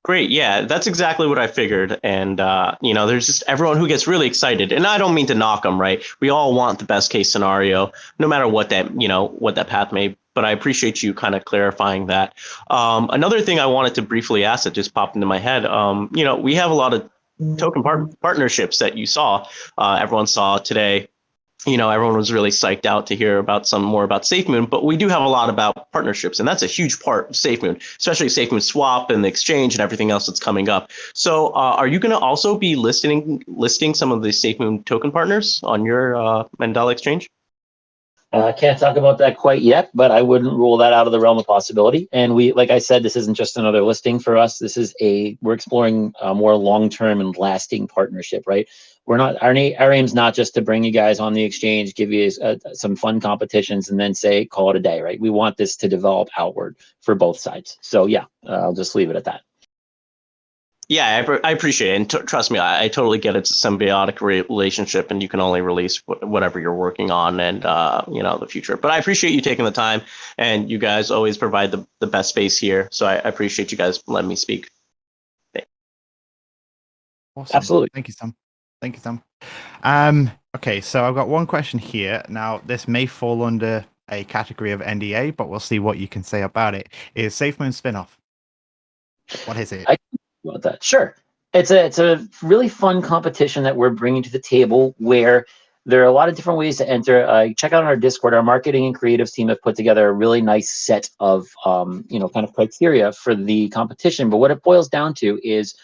Great. Yeah, that's exactly what I figured. And, there's just everyone who gets really excited. And I don't mean to knock them, right? We all want the best case scenario, no matter what that path may be. But I appreciate you kind of clarifying that. Another thing I wanted to briefly ask that just popped into my head, we have a lot of token partnerships that you saw, everyone saw today. Everyone was really psyched out to hear about some more about SafeMoon, but we do have a lot about partnerships, and that's a huge part of SafeMoon, especially SafeMoon Swap and the exchange and everything else that's coming up. So are you going to also be listing some of the SafeMoon token partners on your Mandala exchange? I can't talk about that quite yet, but I wouldn't rule that out of the realm of possibility. And like I said, this isn't just another listing for us. We're exploring a more long-term and lasting partnership, right? Our aim's not just to bring you guys on the exchange, give you some fun competitions, and then call it a day, right? We want this to develop outward for both sides. So yeah, I'll just leave it at that. Yeah, I appreciate it. And trust me, I totally get it's a symbiotic relationship, and you can only release whatever you're working on and, the future. But I appreciate you taking the time, and you guys always provide the best space here. So I appreciate you guys letting me speak. Awesome. Absolutely. Thank you, Sam. Okay, so I've got one question here. Now, this may fall under a category of NDA, but we'll see what you can say about it. Is Safemoon spinoff? What is it? About that, sure. It's a really fun competition that we're bringing to the table where there are a lot of different ways to enter. Check out on our Discord. Our marketing and creatives team have put together a really nice set of kind of criteria for the competition. But what it boils down to is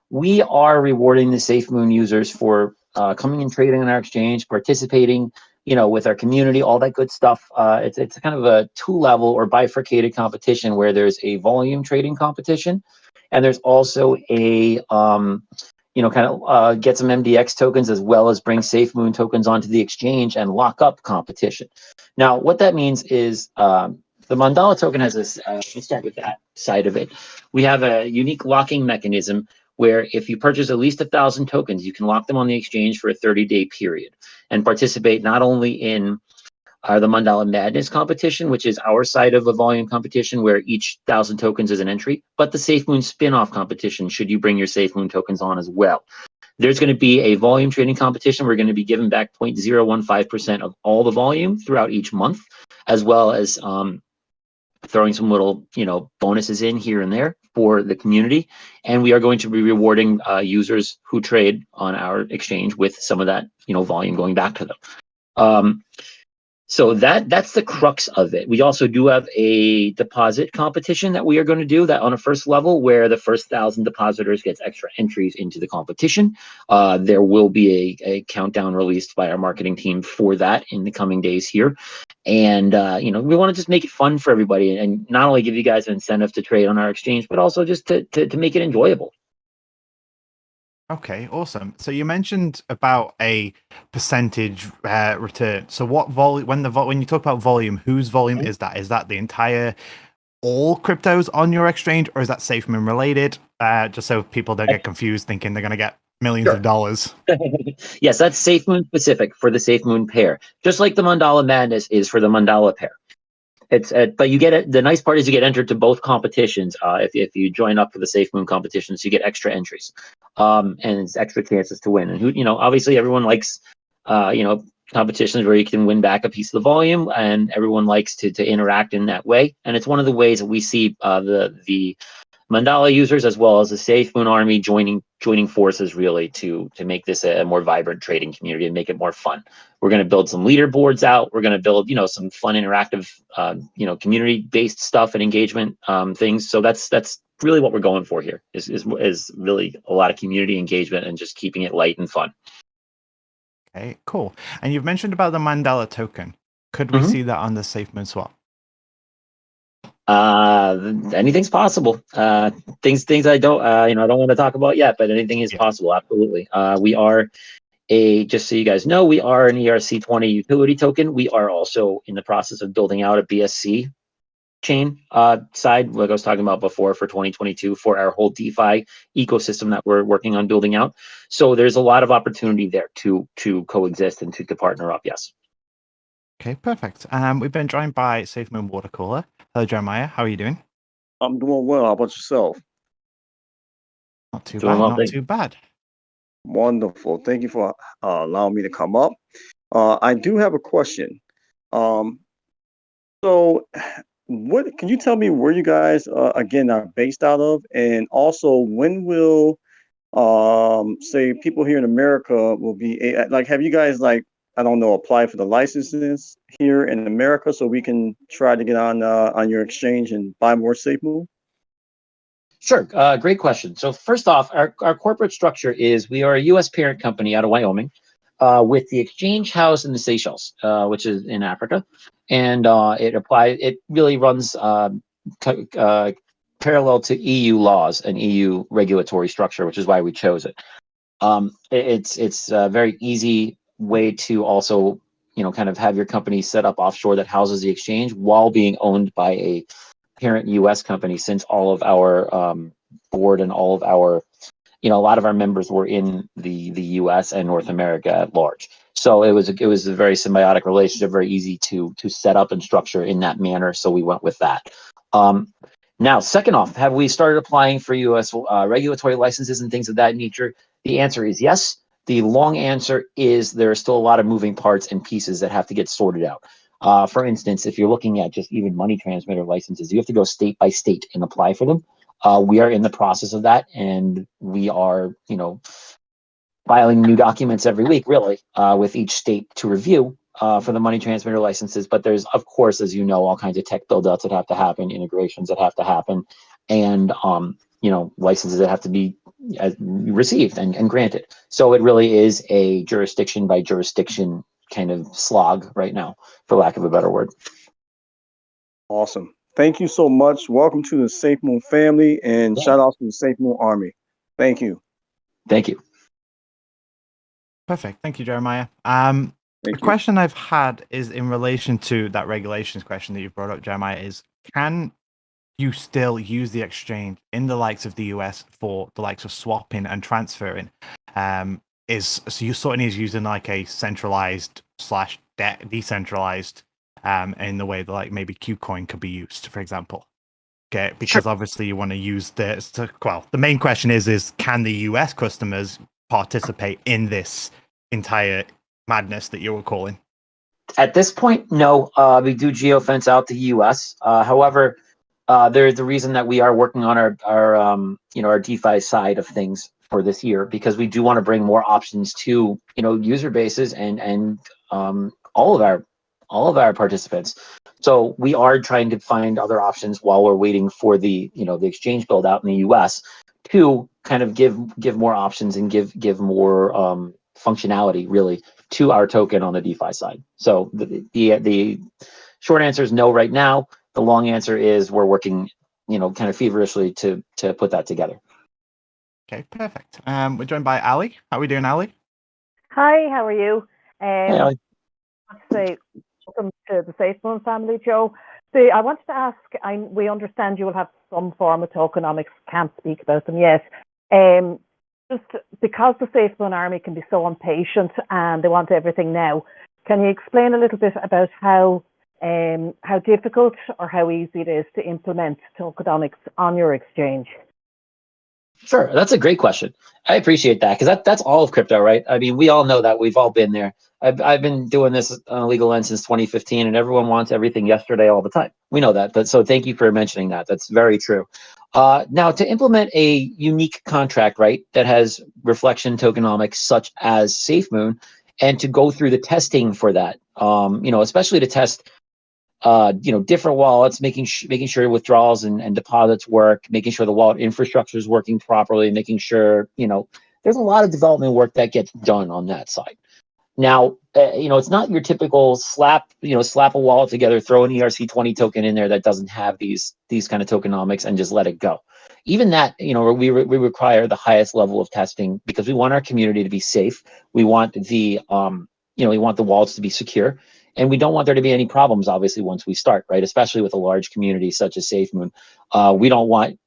we are rewarding the SafeMoon users for coming and trading on our exchange, participating, with our community, all that good stuff. It's kind of a two-level or bifurcated competition where there's a volume trading competition. And there's also a, get some MDX tokens as well as bring SafeMoon tokens onto the exchange and lock up competition. Now, what that means is the Mandala token has this, let's start with that side of it. We have a unique locking mechanism where if you purchase at least 1,000 tokens, you can lock them on the exchange for a 30-day period and participate not only in the Mandala Madness competition, which is our side of a volume competition where each 1,000 tokens is an entry, but the Safemoon spin-off competition, should you bring your Safemoon tokens on as well. There's going to be a volume trading competition. We're going to be giving back 0.015% of all the volume throughout each month, as well as throwing some little, bonuses in here and there for the community. And we are going to be rewarding users who trade on our exchange with some of that, volume going back to them. So that's the crux of it. We also do have a deposit competition that we are going to do that on a first level where the first 1,000 depositors gets extra entries into the competition. There will be a countdown released by our marketing team for that in the coming days here. And, we want to just make it fun for everybody and not only give you guys an incentive to trade on our exchange, but also just to make it enjoyable. Okay, awesome. So you mentioned about a percentage return. So what volume? When you talk about volume, whose volume is that? Is that the entire all cryptos on your exchange, or is that SafeMoon related? Just so people don't get confused, thinking they're going to get millions of dollars. Yes, that's SafeMoon specific for the SafeMoon pair, just like the Mandala Madness is for the Mandala pair. It's but you get it. The nice part is you get entered to both competitions. If you join up for the SafeMoon competitions, you get extra entries, and it's extra chances to win. And obviously everyone likes, competitions where you can win back a piece of the volume, and everyone likes to interact in that way. And it's one of the ways that we see the Mandala users as well as the SafeMoon army joining forces really to make this a more vibrant trading community and make it more fun. We're going to build some leaderboards out. We're going to build some fun interactive community based stuff and engagement things. So that's really what we're going for here is really a lot of community engagement and just keeping it light and fun. Okay, cool. And you've mentioned about the Mandala token. Could we see that on the SafeMoon swap? Anything's possible. Things I don't I don't want to talk about yet, but anything is possible. Absolutely. We are just so you guys know, we are an ERC20 utility token. We are also in the process of building out a BSC chain side, like I was talking about before, for 2022 for our whole DeFi ecosystem that we're working on building out. So there's a lot of opportunity there to coexist and to partner up. Yes. Okay, perfect. We've been joined by SafeMoon Watercooler. Hello, Jeremiah. How are you doing? I'm doing well. How about yourself? Not too bad. Not too bad. Wonderful. Thank you for allowing me to come up. I do have a question. So, what can you tell me where you guys again are based out of, and also when will say people here in America will be like, have you guys I don't know, apply for the licenses here in America so we can try to get on your exchange and buy more SafeMoon? Sure. Great question. So first off, our corporate structure is we are a U.S. parent company out of Wyoming with the exchange house in the Seychelles, which is in Africa. And it really runs parallel to EU laws and EU regulatory structure, which is why we chose it. It's a very easy way to also, kind of have your company set up offshore that houses the exchange while being owned by a parent U.S. company, since all of our board and all of our, a lot of our members were in the U.S. and North America at large. So it was a very symbiotic relationship, very easy to set up and structure in that manner. So we went with that. Now, second off, have we started applying for U.S. Regulatory licenses and things of that nature? The answer is yes. The long answer is there are still a lot of moving parts and pieces that have to get sorted out. For instance, if you're looking at just even money transmitter licenses, you have to go state by state and apply for them. We are in the process of that, and we are, filing new documents every week, really, with each state to review for the money transmitter licenses. But there's, of course, as you know, all kinds of tech build-outs that have to happen, integrations that have to happen, and licenses that have to be received and granted. So it really is a jurisdiction by jurisdiction kind of slog right now, for lack of a better word. Awesome. Thank you so much. Welcome to the SafeMoon family, and shout out to the SafeMoon army. Thank you. Thank you. Perfect. Thank you, Jeremiah. The question I've had is in relation to that regulations question that you brought up, Jeremiah, is can you still use the exchange in the likes of the US for the likes of swapping and transferring? So you sort of need using like a centralized / decentralized in the way that like maybe Qcoin could be used, for example. Okay, because obviously you want to use the main question is can the US customers participate in this entire madness that you were calling? At this point, no. We do geofence out the US. However, there's the reason that we are working on our DeFi side of things for this year, because we do want to bring more options to user bases and all of our participants. So we are trying to find other options while we're waiting for the the exchange build out in the US to kind of give more options and give more functionality really to our token on the DeFi side. So the short answer is no right now. The long answer is we're working kind of feverishly to put that together. Okay, perfect. We're joined by Ali. How are we doing, Ali? Hi, how are you? Hey, Ali. I want to say welcome to the Safemoon family, Joe. See, I wanted to ask, we understand you will have some form of tokenomics, can't speak about them yet. Just because the Safemoon army can be so impatient and they want everything now, can you explain a little bit about how difficult or how easy it is to implement tokenomics on your exchange? Sure, that's a great question. I appreciate that because that's all of crypto, right? I mean, we all know that. We've all been there. I've been doing this on a legal end since 2015, and everyone wants everything yesterday all the time. We know that, but so thank you for mentioning that. That's very true. Now, to implement a unique contract, right, that has reflection tokenomics such as SafeMoon, and to go through the testing for that, especially to test different wallets, making sure withdrawals and deposits work, making sure the wallet infrastructure is working properly, making sure, there's a lot of development work that gets done on that side. Now, it's not your typical slap a wallet together, throw an ERC20 token in there that doesn't have these kind of tokenomics and just let it go. Even that, we require the highest level of testing because we want our community to be safe. We want we want the wallets to be secure. And we don't want there to be any problems, obviously, once we start, right? Especially with a large community such as SafeMoon. We don't want,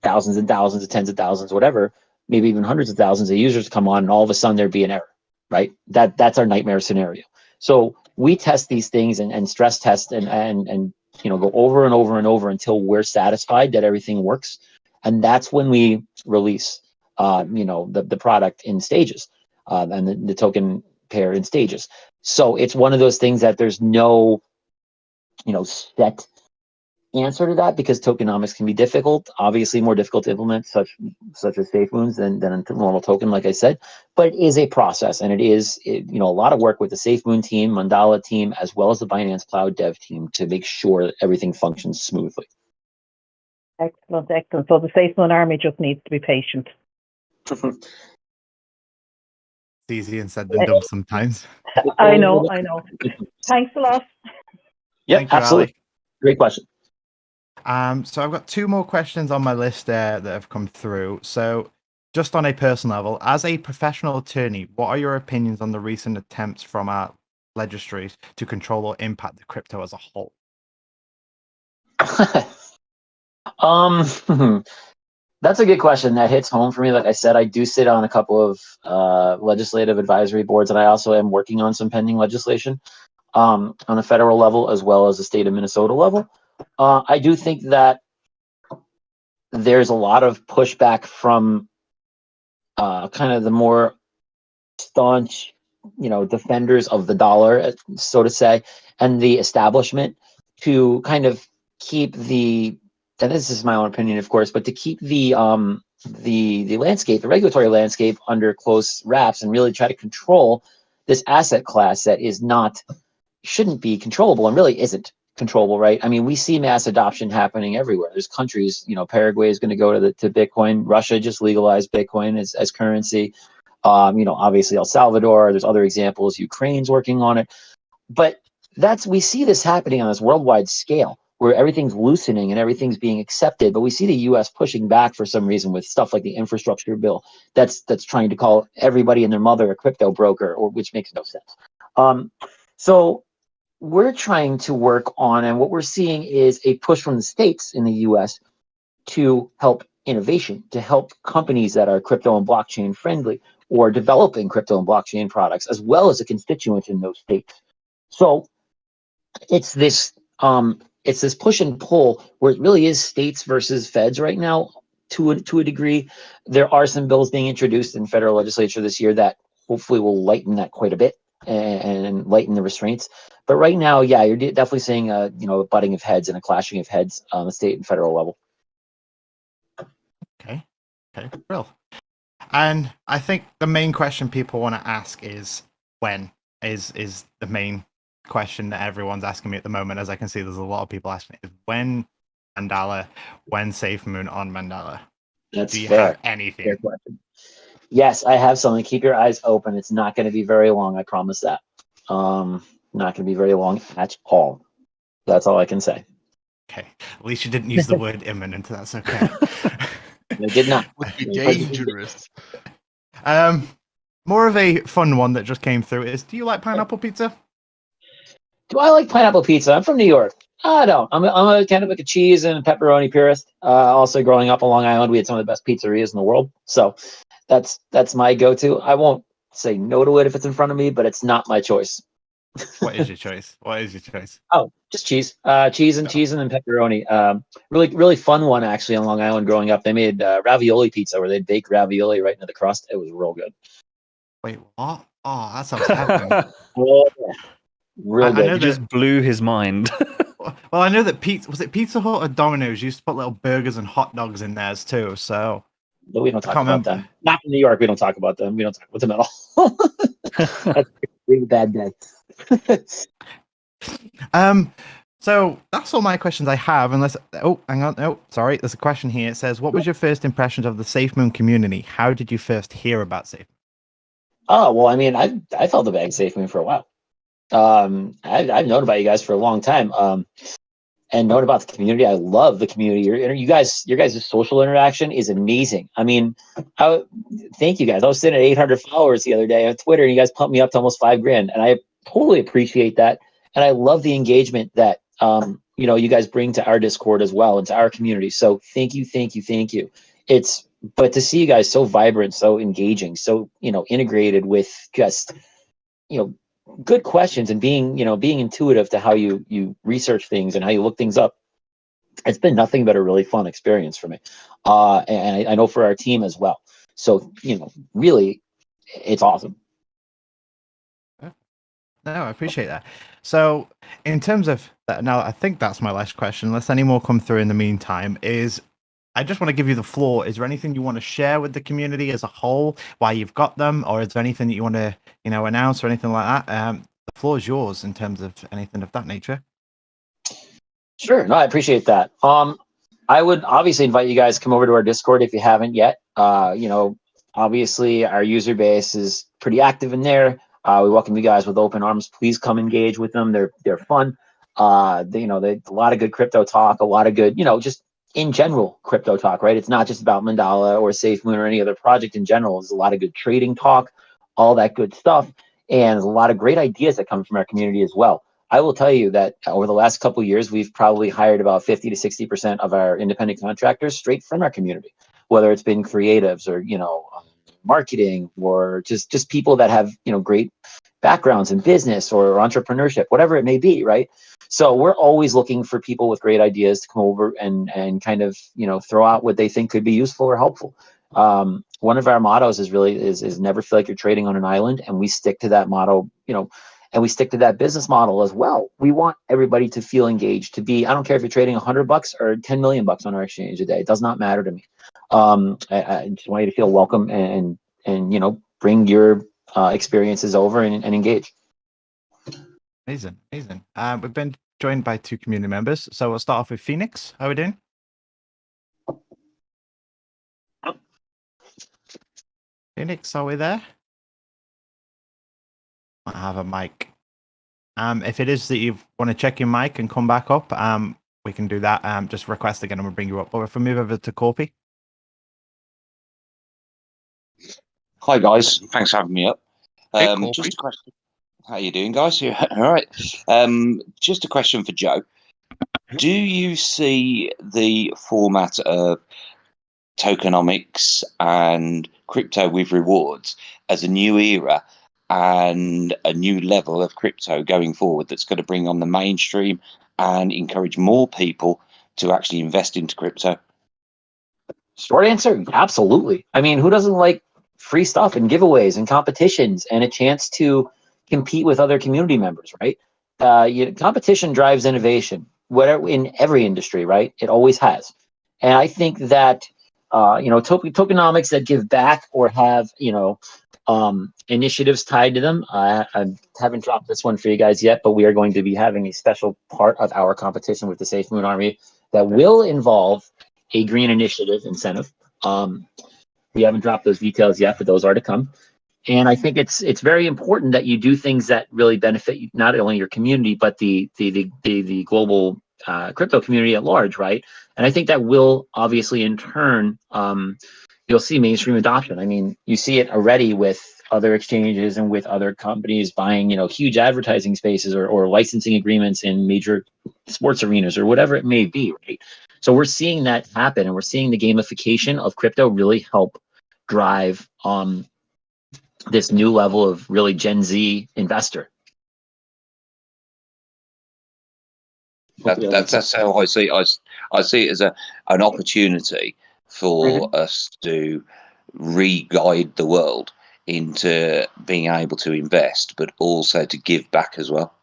thousands and thousands, tens of thousands, whatever, maybe even hundreds of thousands of users to come on and all of a sudden there'd be an error, right? That's our nightmare scenario. So we test these things and stress test and go over and over and over until we're satisfied that everything works. And that's when we release, the product in stages and the token pair in stages. So it's one of those things that there's no, set answer to that because tokenomics can be difficult, obviously more difficult to implement such as SafeMoons than a normal token, like I said, but it is a process and it is a lot of work with the SafeMoon team, Mandala team, as well as the Binance Cloud dev team to make sure that everything functions smoothly. Excellent. So the SafeMoon army just needs to be patient. It's easier said than done sometimes. I know. Thanks a lot. Yeah, Thank you, absolutely. Ali. Great question. So I've got two more questions on my list that have come through. So just on a personal level, as a professional attorney, what are your opinions on the recent attempts from our legislators to control or impact the crypto as a whole? That's a good question. That hits home for me. Like I said, I do sit on a couple of legislative advisory boards, and I also am working on some pending legislation on a federal level as well as the state of Minnesota level. I do think that there's a lot of pushback from kind of the more staunch, defenders of the dollar, so to say, and the establishment to kind of keep and this is my own opinion, of course, but to keep the landscape, the regulatory landscape under close wraps and really try to control this asset class that shouldn't be controllable and really isn't controllable, right? I mean, we see mass adoption happening everywhere. There's countries, Paraguay is going to go to Bitcoin. Russia just legalized Bitcoin as currency. Obviously El Salvador, there's other examples. Ukraine's working on it. But we see this happening on this worldwide scale where everything's loosening and everything's being accepted. But we see the US pushing back for some reason with stuff like the infrastructure bill that's trying to call everybody and their mother a crypto broker, which makes no sense. So we're trying to work on, and what we're seeing is a push from the states in the US to help innovation, to help companies that are crypto and blockchain friendly or developing crypto and blockchain products, as well as the constituents in those states. So it's this push and pull where it really is states versus feds right now to a degree. There are some bills being introduced in federal legislature this year that hopefully will lighten that quite a bit and lighten the restraints. But right now, yeah, you're definitely seeing a butting of heads and a clashing of heads on the state and federal level. Okay, cool. And I think the main question people want to ask is when is the main question that everyone's asking me at the moment. As I can see, there's a lot of people asking me, when Mandala, when SafeMoon on Mandala? Do you have anything? Fair question. Yes, I have something. Keep your eyes open. It's not going to be very long. I promise that. Not going to be very long at all. That's all I can say. Okay. At least you didn't use the word imminent. That's okay. I did not. Would be dangerous. More of a fun one that just came through is: do you like pineapple pizza? Do I like pineapple pizza? I'm from New York. I don't. I'm a kind of like a cheese and pepperoni purist. Also, growing up on Long Island, we had some of the best pizzerias in the world. So that's my go-to. I won't say no to it if it's in front of me, but it's not my choice. What is your choice? What is your choice? Oh, just cheese. Cheese and pepperoni. Really fun one actually on Long Island growing up. They made ravioli pizza where they'd bake ravioli right into the crust. It was real good. Wait, what? Oh, that sounds heaven. Oh, yeah. Real good. I know you just blew his mind. Well, I know that Pizza Hut or Domino's used to put little burgers and hot dogs in theirs too. So, but we don't talk about them. Not in New York. We don't talk about them. We don't talk about them at all. That's a really bad day. So that's all my questions I have. Unless, oh, hang on. Oh, sorry. There's a question here. It says, "What was your first impressions of the Safemoon community? How did you first hear about Safemoon?" Oh well, I mean, I felt the bag Safemoon for a while. I've known about you guys for a long time. And known about the community. I love the community. Your guys' social interaction is amazing. I mean, thank you guys. I was sitting at 800 followers the other day on Twitter, and you guys pumped me up to almost $5,000, and I totally appreciate that. And I love the engagement that you guys bring to our Discord as well and to our community. So thank you. But to see you guys so vibrant, so engaging, so integrated with just good questions and being intuitive to how you research things and how you look things up. It's been nothing but a really fun experience for me. And I know for our team as well. So, really, it's awesome. No, I appreciate that. So in terms of that, now I think that's my last question, unless any more come through in the meantime, is I just want to give you the floor. Is there anything you want to share with the community as a whole, why you've got them, or is there anything that you want to, announce or anything like that? The floor is yours in terms of anything of that nature. Sure. No, I appreciate that. I would obviously invite you guys to come over to our Discord if you haven't yet. Obviously our user base is pretty active in there. We welcome you guys with open arms. Please come engage with them. They're fun. They a lot of good crypto talk, a lot of good, just in general crypto talk, right? It's not just about Mandala or Safemoon or any other project in general. There's a lot of good trading talk, all that good stuff. And there's a lot of great ideas that come from our community as well. I will tell you that over the last couple of years, we've probably hired about 50 to 60% of our independent contractors straight from our community, whether it's been creatives or, marketing or just people that have, great backgrounds in business or entrepreneurship, whatever it may be, right? So we're always looking for people with great ideas to come over and kind of, throw out what they think could be useful or helpful. One of our mottos is never feel like you're trading on an island, and we stick to that motto, and we stick to that business model as well. We want everybody to feel engaged, I don't care if you're trading $100 or 10 million bucks on our exchange a day. It does not matter to me. I just want you to feel welcome and bring your experiences over and engage. Amazing. We've been joined by 2 community members. So we'll start off with Phoenix. How are we doing? Phoenix, are we there? I have a mic. If it is that you want to check your mic and come back up, we can do that. Just request again and we'll bring you up. Or if we move over to Corpy. Hi guys, thanks for having me up. Hey, just a question. How you doing, guys? You all right? Just a question for Joe. Do you see the format of tokenomics and crypto with rewards as a new era and a new level of crypto going forward that's going to bring on the mainstream and encourage more people to actually invest into crypto? Short answer, absolutely. I mean, who doesn't like free stuff and giveaways and competitions and a chance to compete with other community members, right? Competition drives innovation, whatever in every industry, right? It always has. And I think that tokenomics that give back or have initiatives tied to them. I haven't dropped this one for you guys yet, but we are going to be having a special part of our competition with the Safemoon Army that will involve a green initiative incentive. We haven't dropped those details yet, but those are to come. And I think it's very important that you do things that really benefit not only your community but the global crypto community at large, right? And I think that will obviously in turn, you'll see mainstream adoption. I mean, you see it already with other exchanges and with other companies buying, huge advertising spaces or licensing agreements in major sports arenas or whatever it may be, right? So we're seeing that happen, and we're seeing the gamification of crypto really help drive this new level of really Gen Z investor. That's how I see it. I see it as an opportunity for us to re-guide the world into being able to invest, but also to give back as well.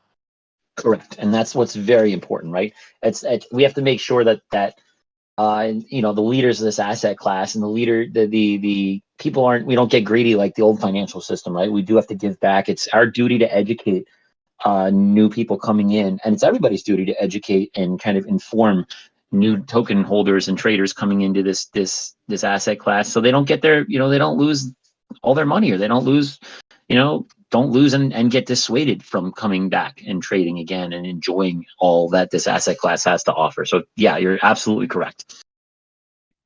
Correct, and that's what's very important, right? We have to make sure that the leaders of this asset class and the people we don't get greedy like the old financial system, right? We do have to give back. It's our duty to educate new people coming in, and it's everybody's duty to educate and kind of inform new token holders and traders coming into this asset class, so they don't get they don't lose all their money, or they don't lose and get dissuaded from coming back and trading again and enjoying all that this asset class has to offer. So yeah, you're absolutely correct.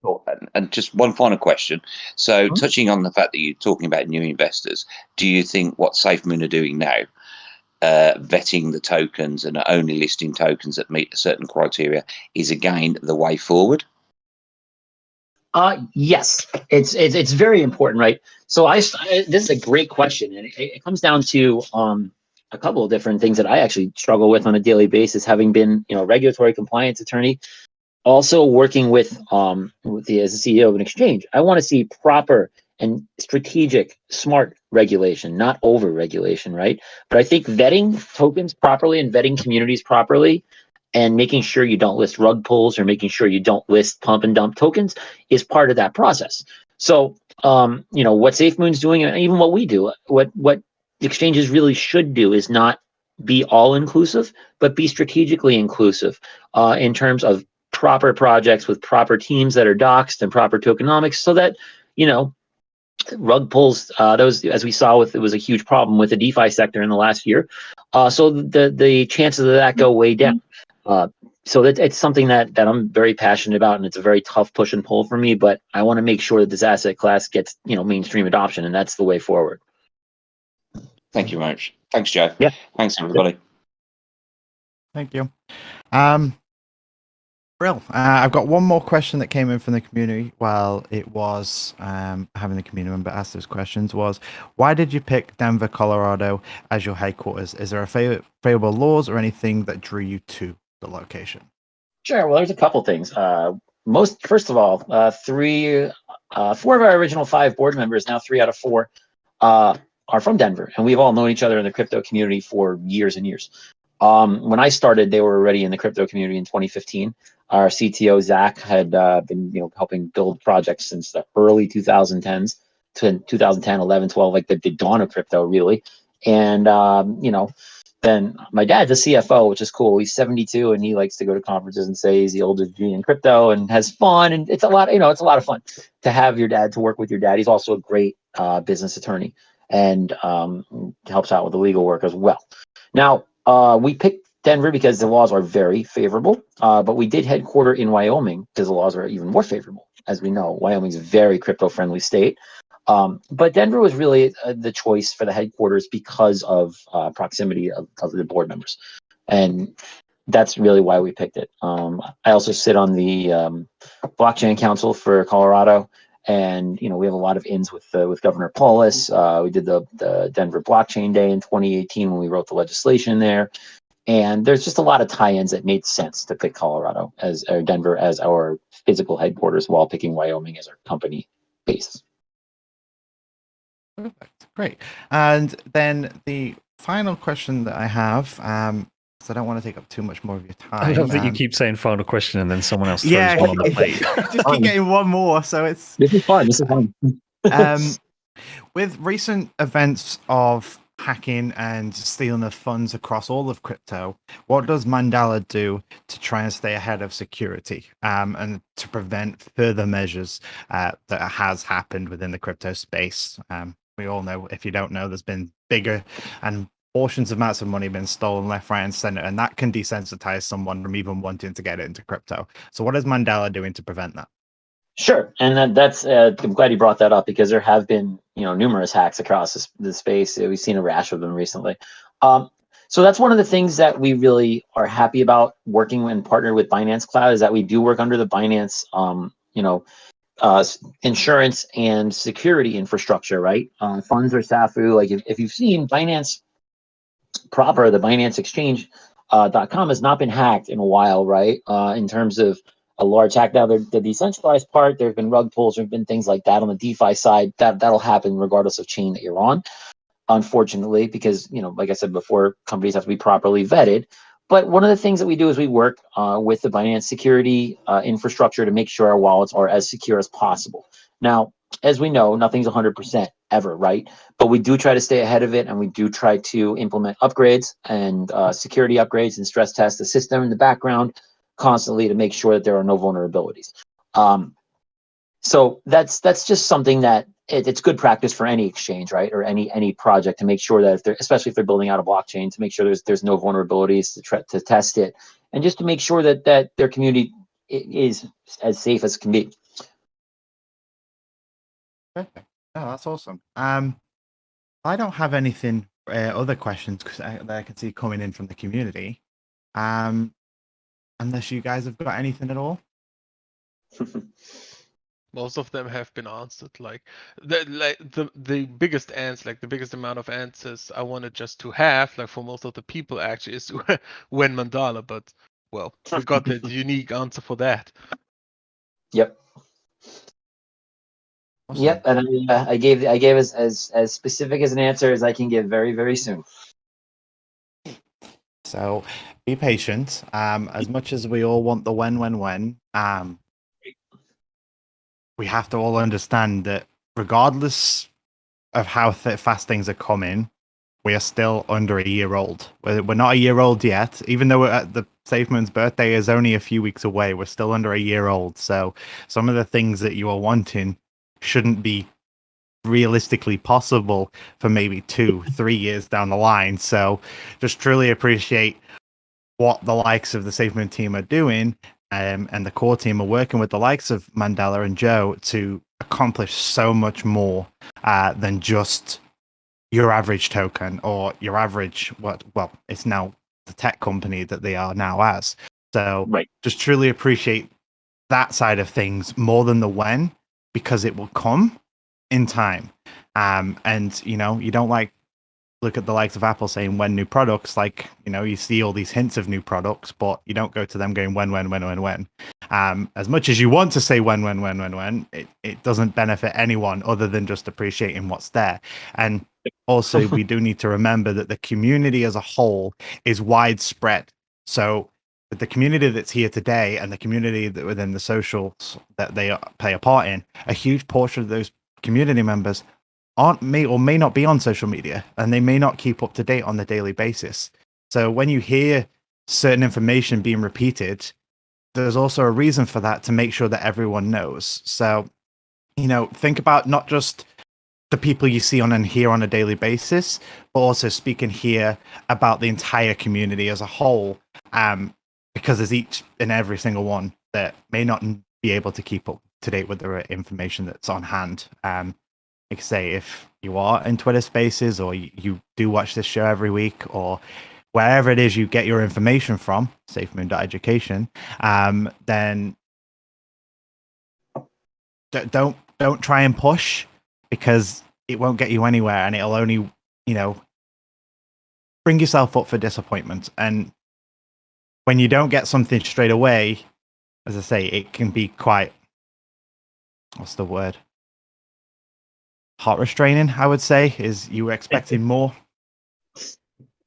Cool. And just one final question. So touching on the fact that you're talking about new investors, do you think what SafeMoon are doing now, vetting the tokens and only listing tokens that meet certain criteria, is again the way forward? Yes, it's very important, right? So this is a great question, and it comes down to a couple of different things that I actually struggle with on a daily basis, having been regulatory compliance attorney, also working with as a CEO of an exchange. I want to see proper and strategic, smart regulation, not over regulation, right? But I think vetting tokens properly and vetting communities properly, and making sure you don't list rug pulls or making sure you don't list pump and dump tokens is part of that process. So, what SafeMoon's doing, and even what we do, what exchanges really should do is not be all inclusive, but be strategically inclusive in terms of proper projects with proper teams that are doxed and proper tokenomics, so that, rug pulls, those, as we saw it was a huge problem with the DeFi sector in the last year. So the chances of that go way down. So it's something that I'm very passionate about, and it's a very tough push and pull for me, but I want to make sure that this asset class gets, mainstream adoption, and that's the way forward. Thank you very much. Thanks, Joe. Yeah. Thanks, everybody. Thank you. Brill. I've got one more question that came in from the community while it was having the community member ask those questions, was why did you pick Denver, Colorado as your headquarters? Is there a favorable laws or anything that drew you to the location? Sure. Well, there's a couple things. First of all, 4 of our original 5 board members, now 3 out of 4, are from Denver, and we've all known each other in the crypto community for years and years. When I started, they were already in the crypto community in 2015. Our CTO, Zach, had been helping build projects since the early 2010s, to 2010, 11, 12, like the dawn of crypto, really. And, then my dad's a CFO, which is cool. He's 72, and he likes to go to conferences and say he's the oldest G in crypto and has fun. And it's a lot, it's a lot of fun to have your dad, to work with your dad. He's also a great business attorney and helps out with the legal work as well. Now, we picked Denver because the laws are very favorable, but we did headquarter in Wyoming because the laws are even more favorable. As we know, Wyoming's a very crypto-friendly state. But Denver was really the choice for the headquarters because of proximity of the board members. And that's really why we picked it. I also sit on the blockchain council for Colorado. And, we have a lot of ins with Governor Paulus. We did the Denver Blockchain Day in 2018 when we wrote the legislation there. And there's just a lot of tie-ins that made sense to pick Colorado or Denver as our physical headquarters while picking Wyoming as our company base. Perfect. Great. And then the final question that I have, because I don't want to take up too much more of your time. I love that you keep saying final question and then someone else throws one on the plate. Just keep getting one more. So this is fun. This is fun. With recent events of hacking and stealing of funds across all of crypto, what does Mandala do to try and stay ahead of security and to prevent further measures that has happened within the crypto space? We all know, if you don't know, there's been bigger and portions of amounts of money been stolen left, right, and center, and that can desensitize someone from even wanting to get into crypto. So what is Mandala doing to prevent that? Sure, and that's I'm glad you brought that up because there have been numerous hacks across the space. We've seen a rash of them recently. So that's one of the things that we really are happy about working and partnered with Binance Cloud is that we do work under the Binance insurance and security infrastructure, right? Funds or SAFU. Like if you've seen Binance proper, the Binance Exchange.com has not been hacked in a while, right? In terms of a large hack. Now, the decentralized part, there have been rug pulls, there have been things like that on the DeFi side. That'll happen regardless of chain that you're on, unfortunately, because like I said before, companies have to be properly vetted. But one of the things that we do is we work with the Binance security infrastructure to make sure our wallets are as secure as possible. Now, as we know, nothing's 100% ever, right? But we do try to stay ahead of it, and we do try to implement upgrades and security upgrades and stress test the system in the background constantly to make sure that there are no vulnerabilities. So that's just something that it's good practice for any exchange, right, or any project to make sure that especially if they're building out a blockchain, to make sure there's no vulnerabilities to test it, and just to make sure that their community is as safe as can be. Perfect. Oh, that's awesome. I don't have anything other questions that I can see coming in from the community. Unless you guys have got anything at all. Most of them have been answered. Like the biggest answer, like the biggest amount of answers I wanted just to have, like for most of the people actually, is to when Mandala. But well, we got the unique answer for that. Yep. Awesome. Yep, and I gave as specific as an answer as I can give very, very soon. So be patient. As much as we all want the when, we have to all understand that regardless of how fast things are coming, we are still under a year old. We're not a year old yet, even though the Safemoon's birthday is only a few weeks away. We're still under a year old. So some of the things that you are wanting shouldn't be realistically possible for maybe 2-3 years down the line. So just truly appreciate what the likes of the Safemoon team are doing, and the core team are working with the likes of Mandala and Joe to accomplish so much more than just your average token or your average it's now the tech company that they are now as. So just truly appreciate that side of things more than the when, because it will come in time. And you don't look at the likes of Apple saying when new products, you see all these hints of new products, but you don't go to them going when. As much as you want to say when, it doesn't benefit anyone other than just appreciating what's there. And also we do need to remember that the community as a whole is widespread. So with the community that's here today and the community that within the socials that they play a part in, a huge portion of those community members may not be on social media, and they may not keep up to date on a daily basis. So when you hear certain information being repeated, there's also a reason for that, to make sure that everyone knows. So, think about not just the people you see on and hear on a daily basis, but also speaking here about the entire community as a whole, because there's each and every single one that may not be able to keep up to date with the information that's on hand. Like I say, if you are in Twitter Spaces, or you do watch this show every week, or wherever it is you get your information from, safemoon.education, then don't try and push, because it won't get you anywhere, and it'll only, bring yourself up for disappointment. And when you don't get something straight away, as I say, it can be quite, what's the word? Heart restraining, I would say, is you were expecting more.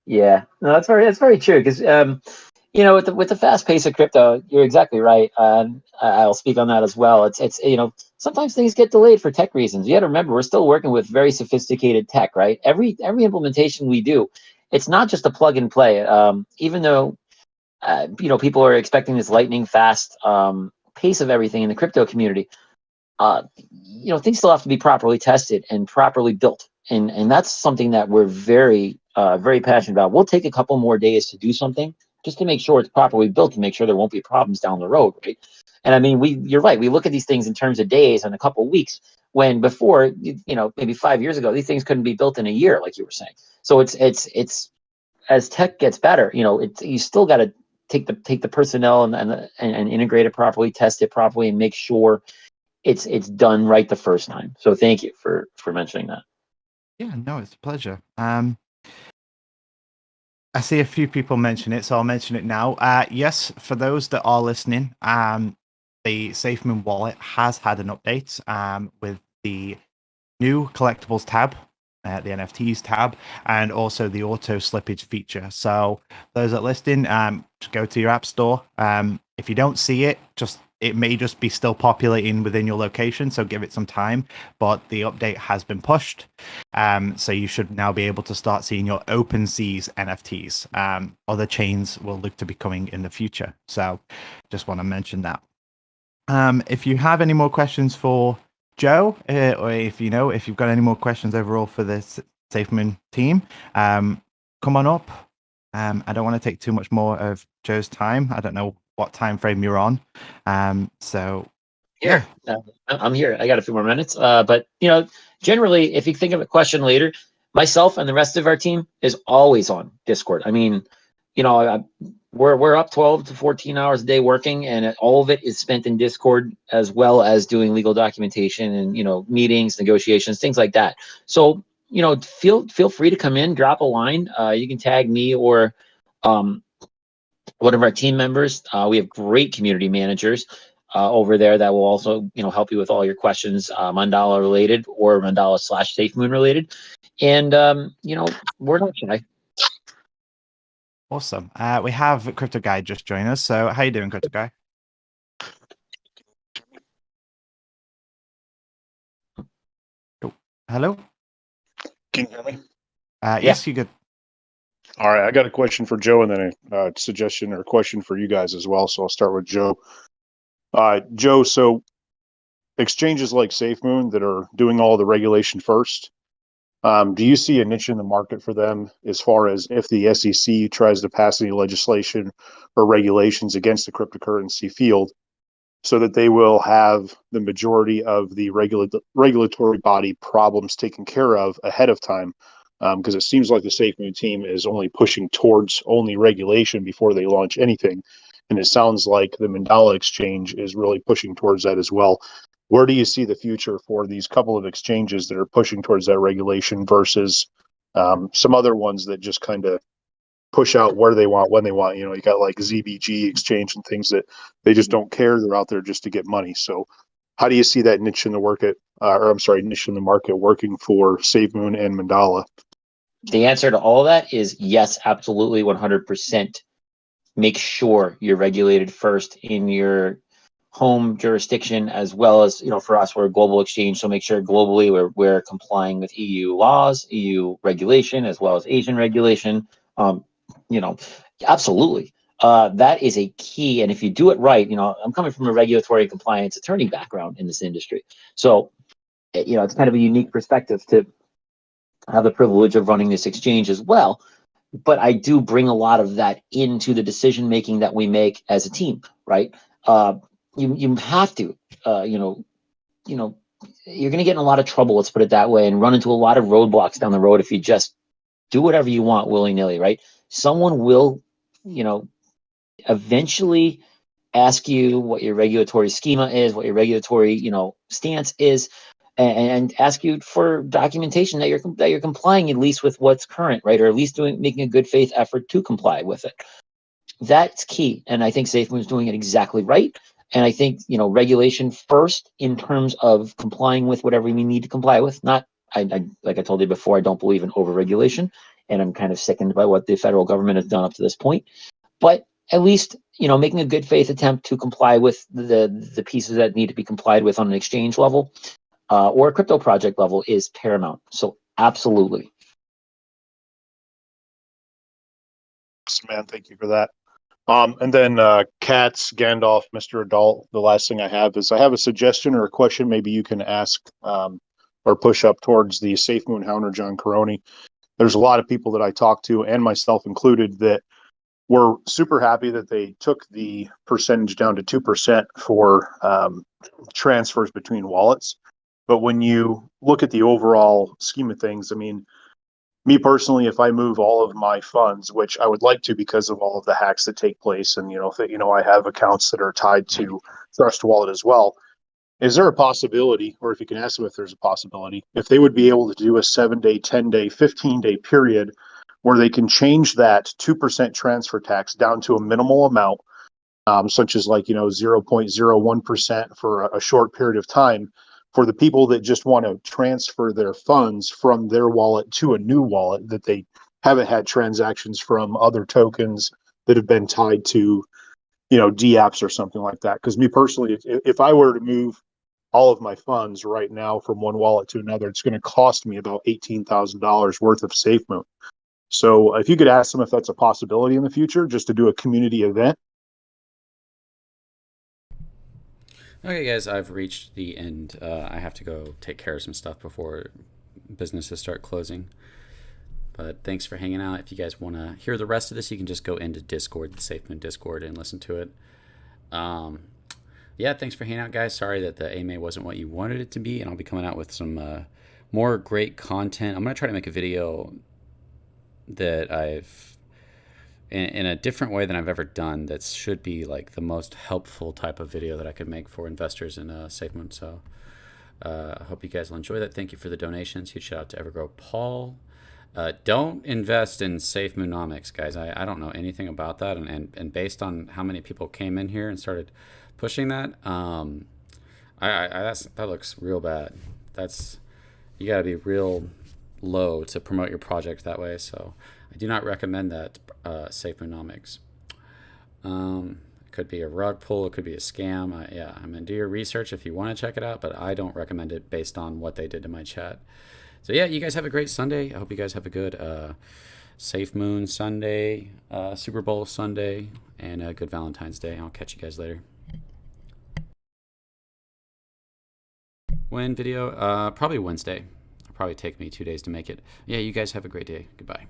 Yeah, no, that's very true. Because with the fast pace of crypto, you're exactly right. I'll speak on that as well. It's sometimes things get delayed for tech reasons. You got to remember, we're still working with very sophisticated tech, right? Every implementation we do, it's not just a plug and play. Even though people are expecting this lightning fast pace of everything in the crypto community, things still have to be properly tested and properly built, and that's something that we're very very passionate about. We'll take a couple more days to do something just to make sure it's properly built, to make sure there won't be problems down the road, right? And I mean, you're right. We look at these things in terms of days and a couple of weeks, when before, maybe 5 years ago, these things couldn't be built in a year, like you were saying. So it's as tech gets better, you still got to take the personnel and integrate it properly, test it properly, and make sure it's done right the first time. So thank you for mentioning that. Yeah, no, it's a pleasure. I see a few people mention it, so I'll mention it now. Yes, for those that are listening, the Safemoon wallet has had an update with the new collectibles tab, the NFTs tab, and also the auto slippage feature. So those that are listening, just go to your app store. If you don't see it, it may just be still populating within your location, so give it some time. But the update has been pushed, so you should now be able to start seeing your OpenSeas NFTs. Other chains will look to be coming in the future. So just want to mention that. If you have any more questions for Joe, or if you've got any more questions overall for the Safemoon team, come on up. I don't want to take too much more of Joe's time. I don't know what time frame you're on. So here, I'm here. I got a few more minutes. But generally, if you think of a question later, myself and the rest of our team is always on Discord. I mean, we're up 12 to 14 hours a day working, and all of it is spent in Discord, as well as doing legal documentation and meetings, negotiations, things like that. So feel free to come in, drop a line. You can tag me or one of our team members. We have great community managers over there that will also help you with all your questions, Mandala related or Mandala/Safemoon related. And we're not shy. Awesome. We have Crypto Guy just join us. So how you doing, Crypto Guy? Oh, hello? Can you hear me? Yes, you good. All right, I got a question for Joe and then a suggestion or a question for you guys as well. So I'll start with Joe. Joe, so exchanges like SafeMoon that are doing all the regulation first, do you see a niche in the market for them as far as if the SEC tries to pass any legislation or regulations against the cryptocurrency field, so that they will have the majority of the regulatory body problems taken care of ahead of time? Because it seems like the Safemoon team is only pushing towards only regulation before they launch anything. And it sounds like the Mandala exchange is really pushing towards that as well. Where do you see the future for these couple of exchanges that are pushing towards that regulation versus some other ones that just kind of push out where they want, when they want? You got like ZBG exchange and things that they just don't care. They're out there just to get money. So how do you see that niche in the niche in the market working for SafeMoon and Mandala? The answer to all of that is yes, absolutely, 100%. Make sure you're regulated first in your home jurisdiction, as well as, for us, we're a global exchange. So make sure globally we're complying with EU laws, EU regulation, as well as Asian regulation. Absolutely. That is a key. And if you do it right, I'm coming from a regulatory and compliance attorney background in this industry. So, it's kind of a unique perspective to have the privilege of running this exchange as well. But I do bring a lot of that into the decision making that we make as a team, right? You have to, you're going to get in a lot of trouble, let's put it that way, and run into a lot of roadblocks down the road if you just do whatever you want willy-nilly, right? Someone will, eventually ask you what your regulatory schema is, what your regulatory, stance is, and ask you for documentation that you're complying at least with what's current, right? Or at least making a good faith effort to comply with it. That's key. And I think Safemoon is doing it exactly right. And I think, regulation first in terms of complying with whatever we need to comply with. Not, like I told you before, I don't believe in overregulation, and I'm kind of sickened by what the federal government has done up to this point. But at least, making a good faith attempt to comply with the pieces that need to be complied with on an exchange level or a crypto project level is paramount. So absolutely. Man, thank you for that. And then Katz, Gandalf, Mr. Adult, the last thing I have is I have a suggestion or a question maybe you can ask or push up towards the Safemoon Hound or John Karony. there's a lot of people that I talk to, and myself included, that were super happy that they took the percentage down to 2% for transfers between wallets. But when you look at the overall scheme of things, I mean, me personally, if I move all of my funds, which I would like to because of all of the hacks that take place, and I have accounts that are tied to Trust Wallet as well. Is there a possibility, or if you can ask them if there's a possibility, if they would be able to do a 7-day, 10-day, 15-day period where they can change that 2% transfer tax down to a minimal amount, such as 0.01% for a short period of time, for the people that just want to transfer their funds from their wallet to a new wallet that they haven't had transactions from other tokens that have been tied to, DApps or something like that. Because me personally, if I were to move all of my funds right now from one wallet to another, it's going to cost me about $18,000 worth of SafeMoon. So if you could ask them if that's a possibility in the future, just to do a community event. Okay, guys, I've reached the end. I have to go take care of some stuff before businesses start closing. But thanks for hanging out. If you guys want to hear the rest of this, you can just go into Discord, the Safemoon Discord, and listen to it. Yeah, thanks for hanging out, guys. Sorry that the AMA wasn't what you wanted it to be, and I'll be coming out with some more great content. I'm going to try to make a video that I've in a different way than I've ever done, that should be like the most helpful type of video that I could make for investors in Safemoon. So I hope you guys will enjoy that. Thank you for the donations. Huge shout out to Evergrow Paul. Don't invest in Safemoonomics, guys. I don't know anything about that, and based on how many people came in here and started pushing that, that looks real bad. You got to be real low to promote your project that way. So I do not recommend that. Safemoonomics. It could be a rug pull. It could be a scam. Yeah, I mean, do your research if you want to check it out, but I don't recommend it based on what they did to my chat. So yeah, you guys have a great Sunday. I hope you guys have a good Safemoon Sunday, Super Bowl Sunday, and a good Valentine's Day. I'll catch you guys later. When video? Probably Wednesday. It'll probably take me 2 days to make it. Yeah, you guys have a great day. Goodbye.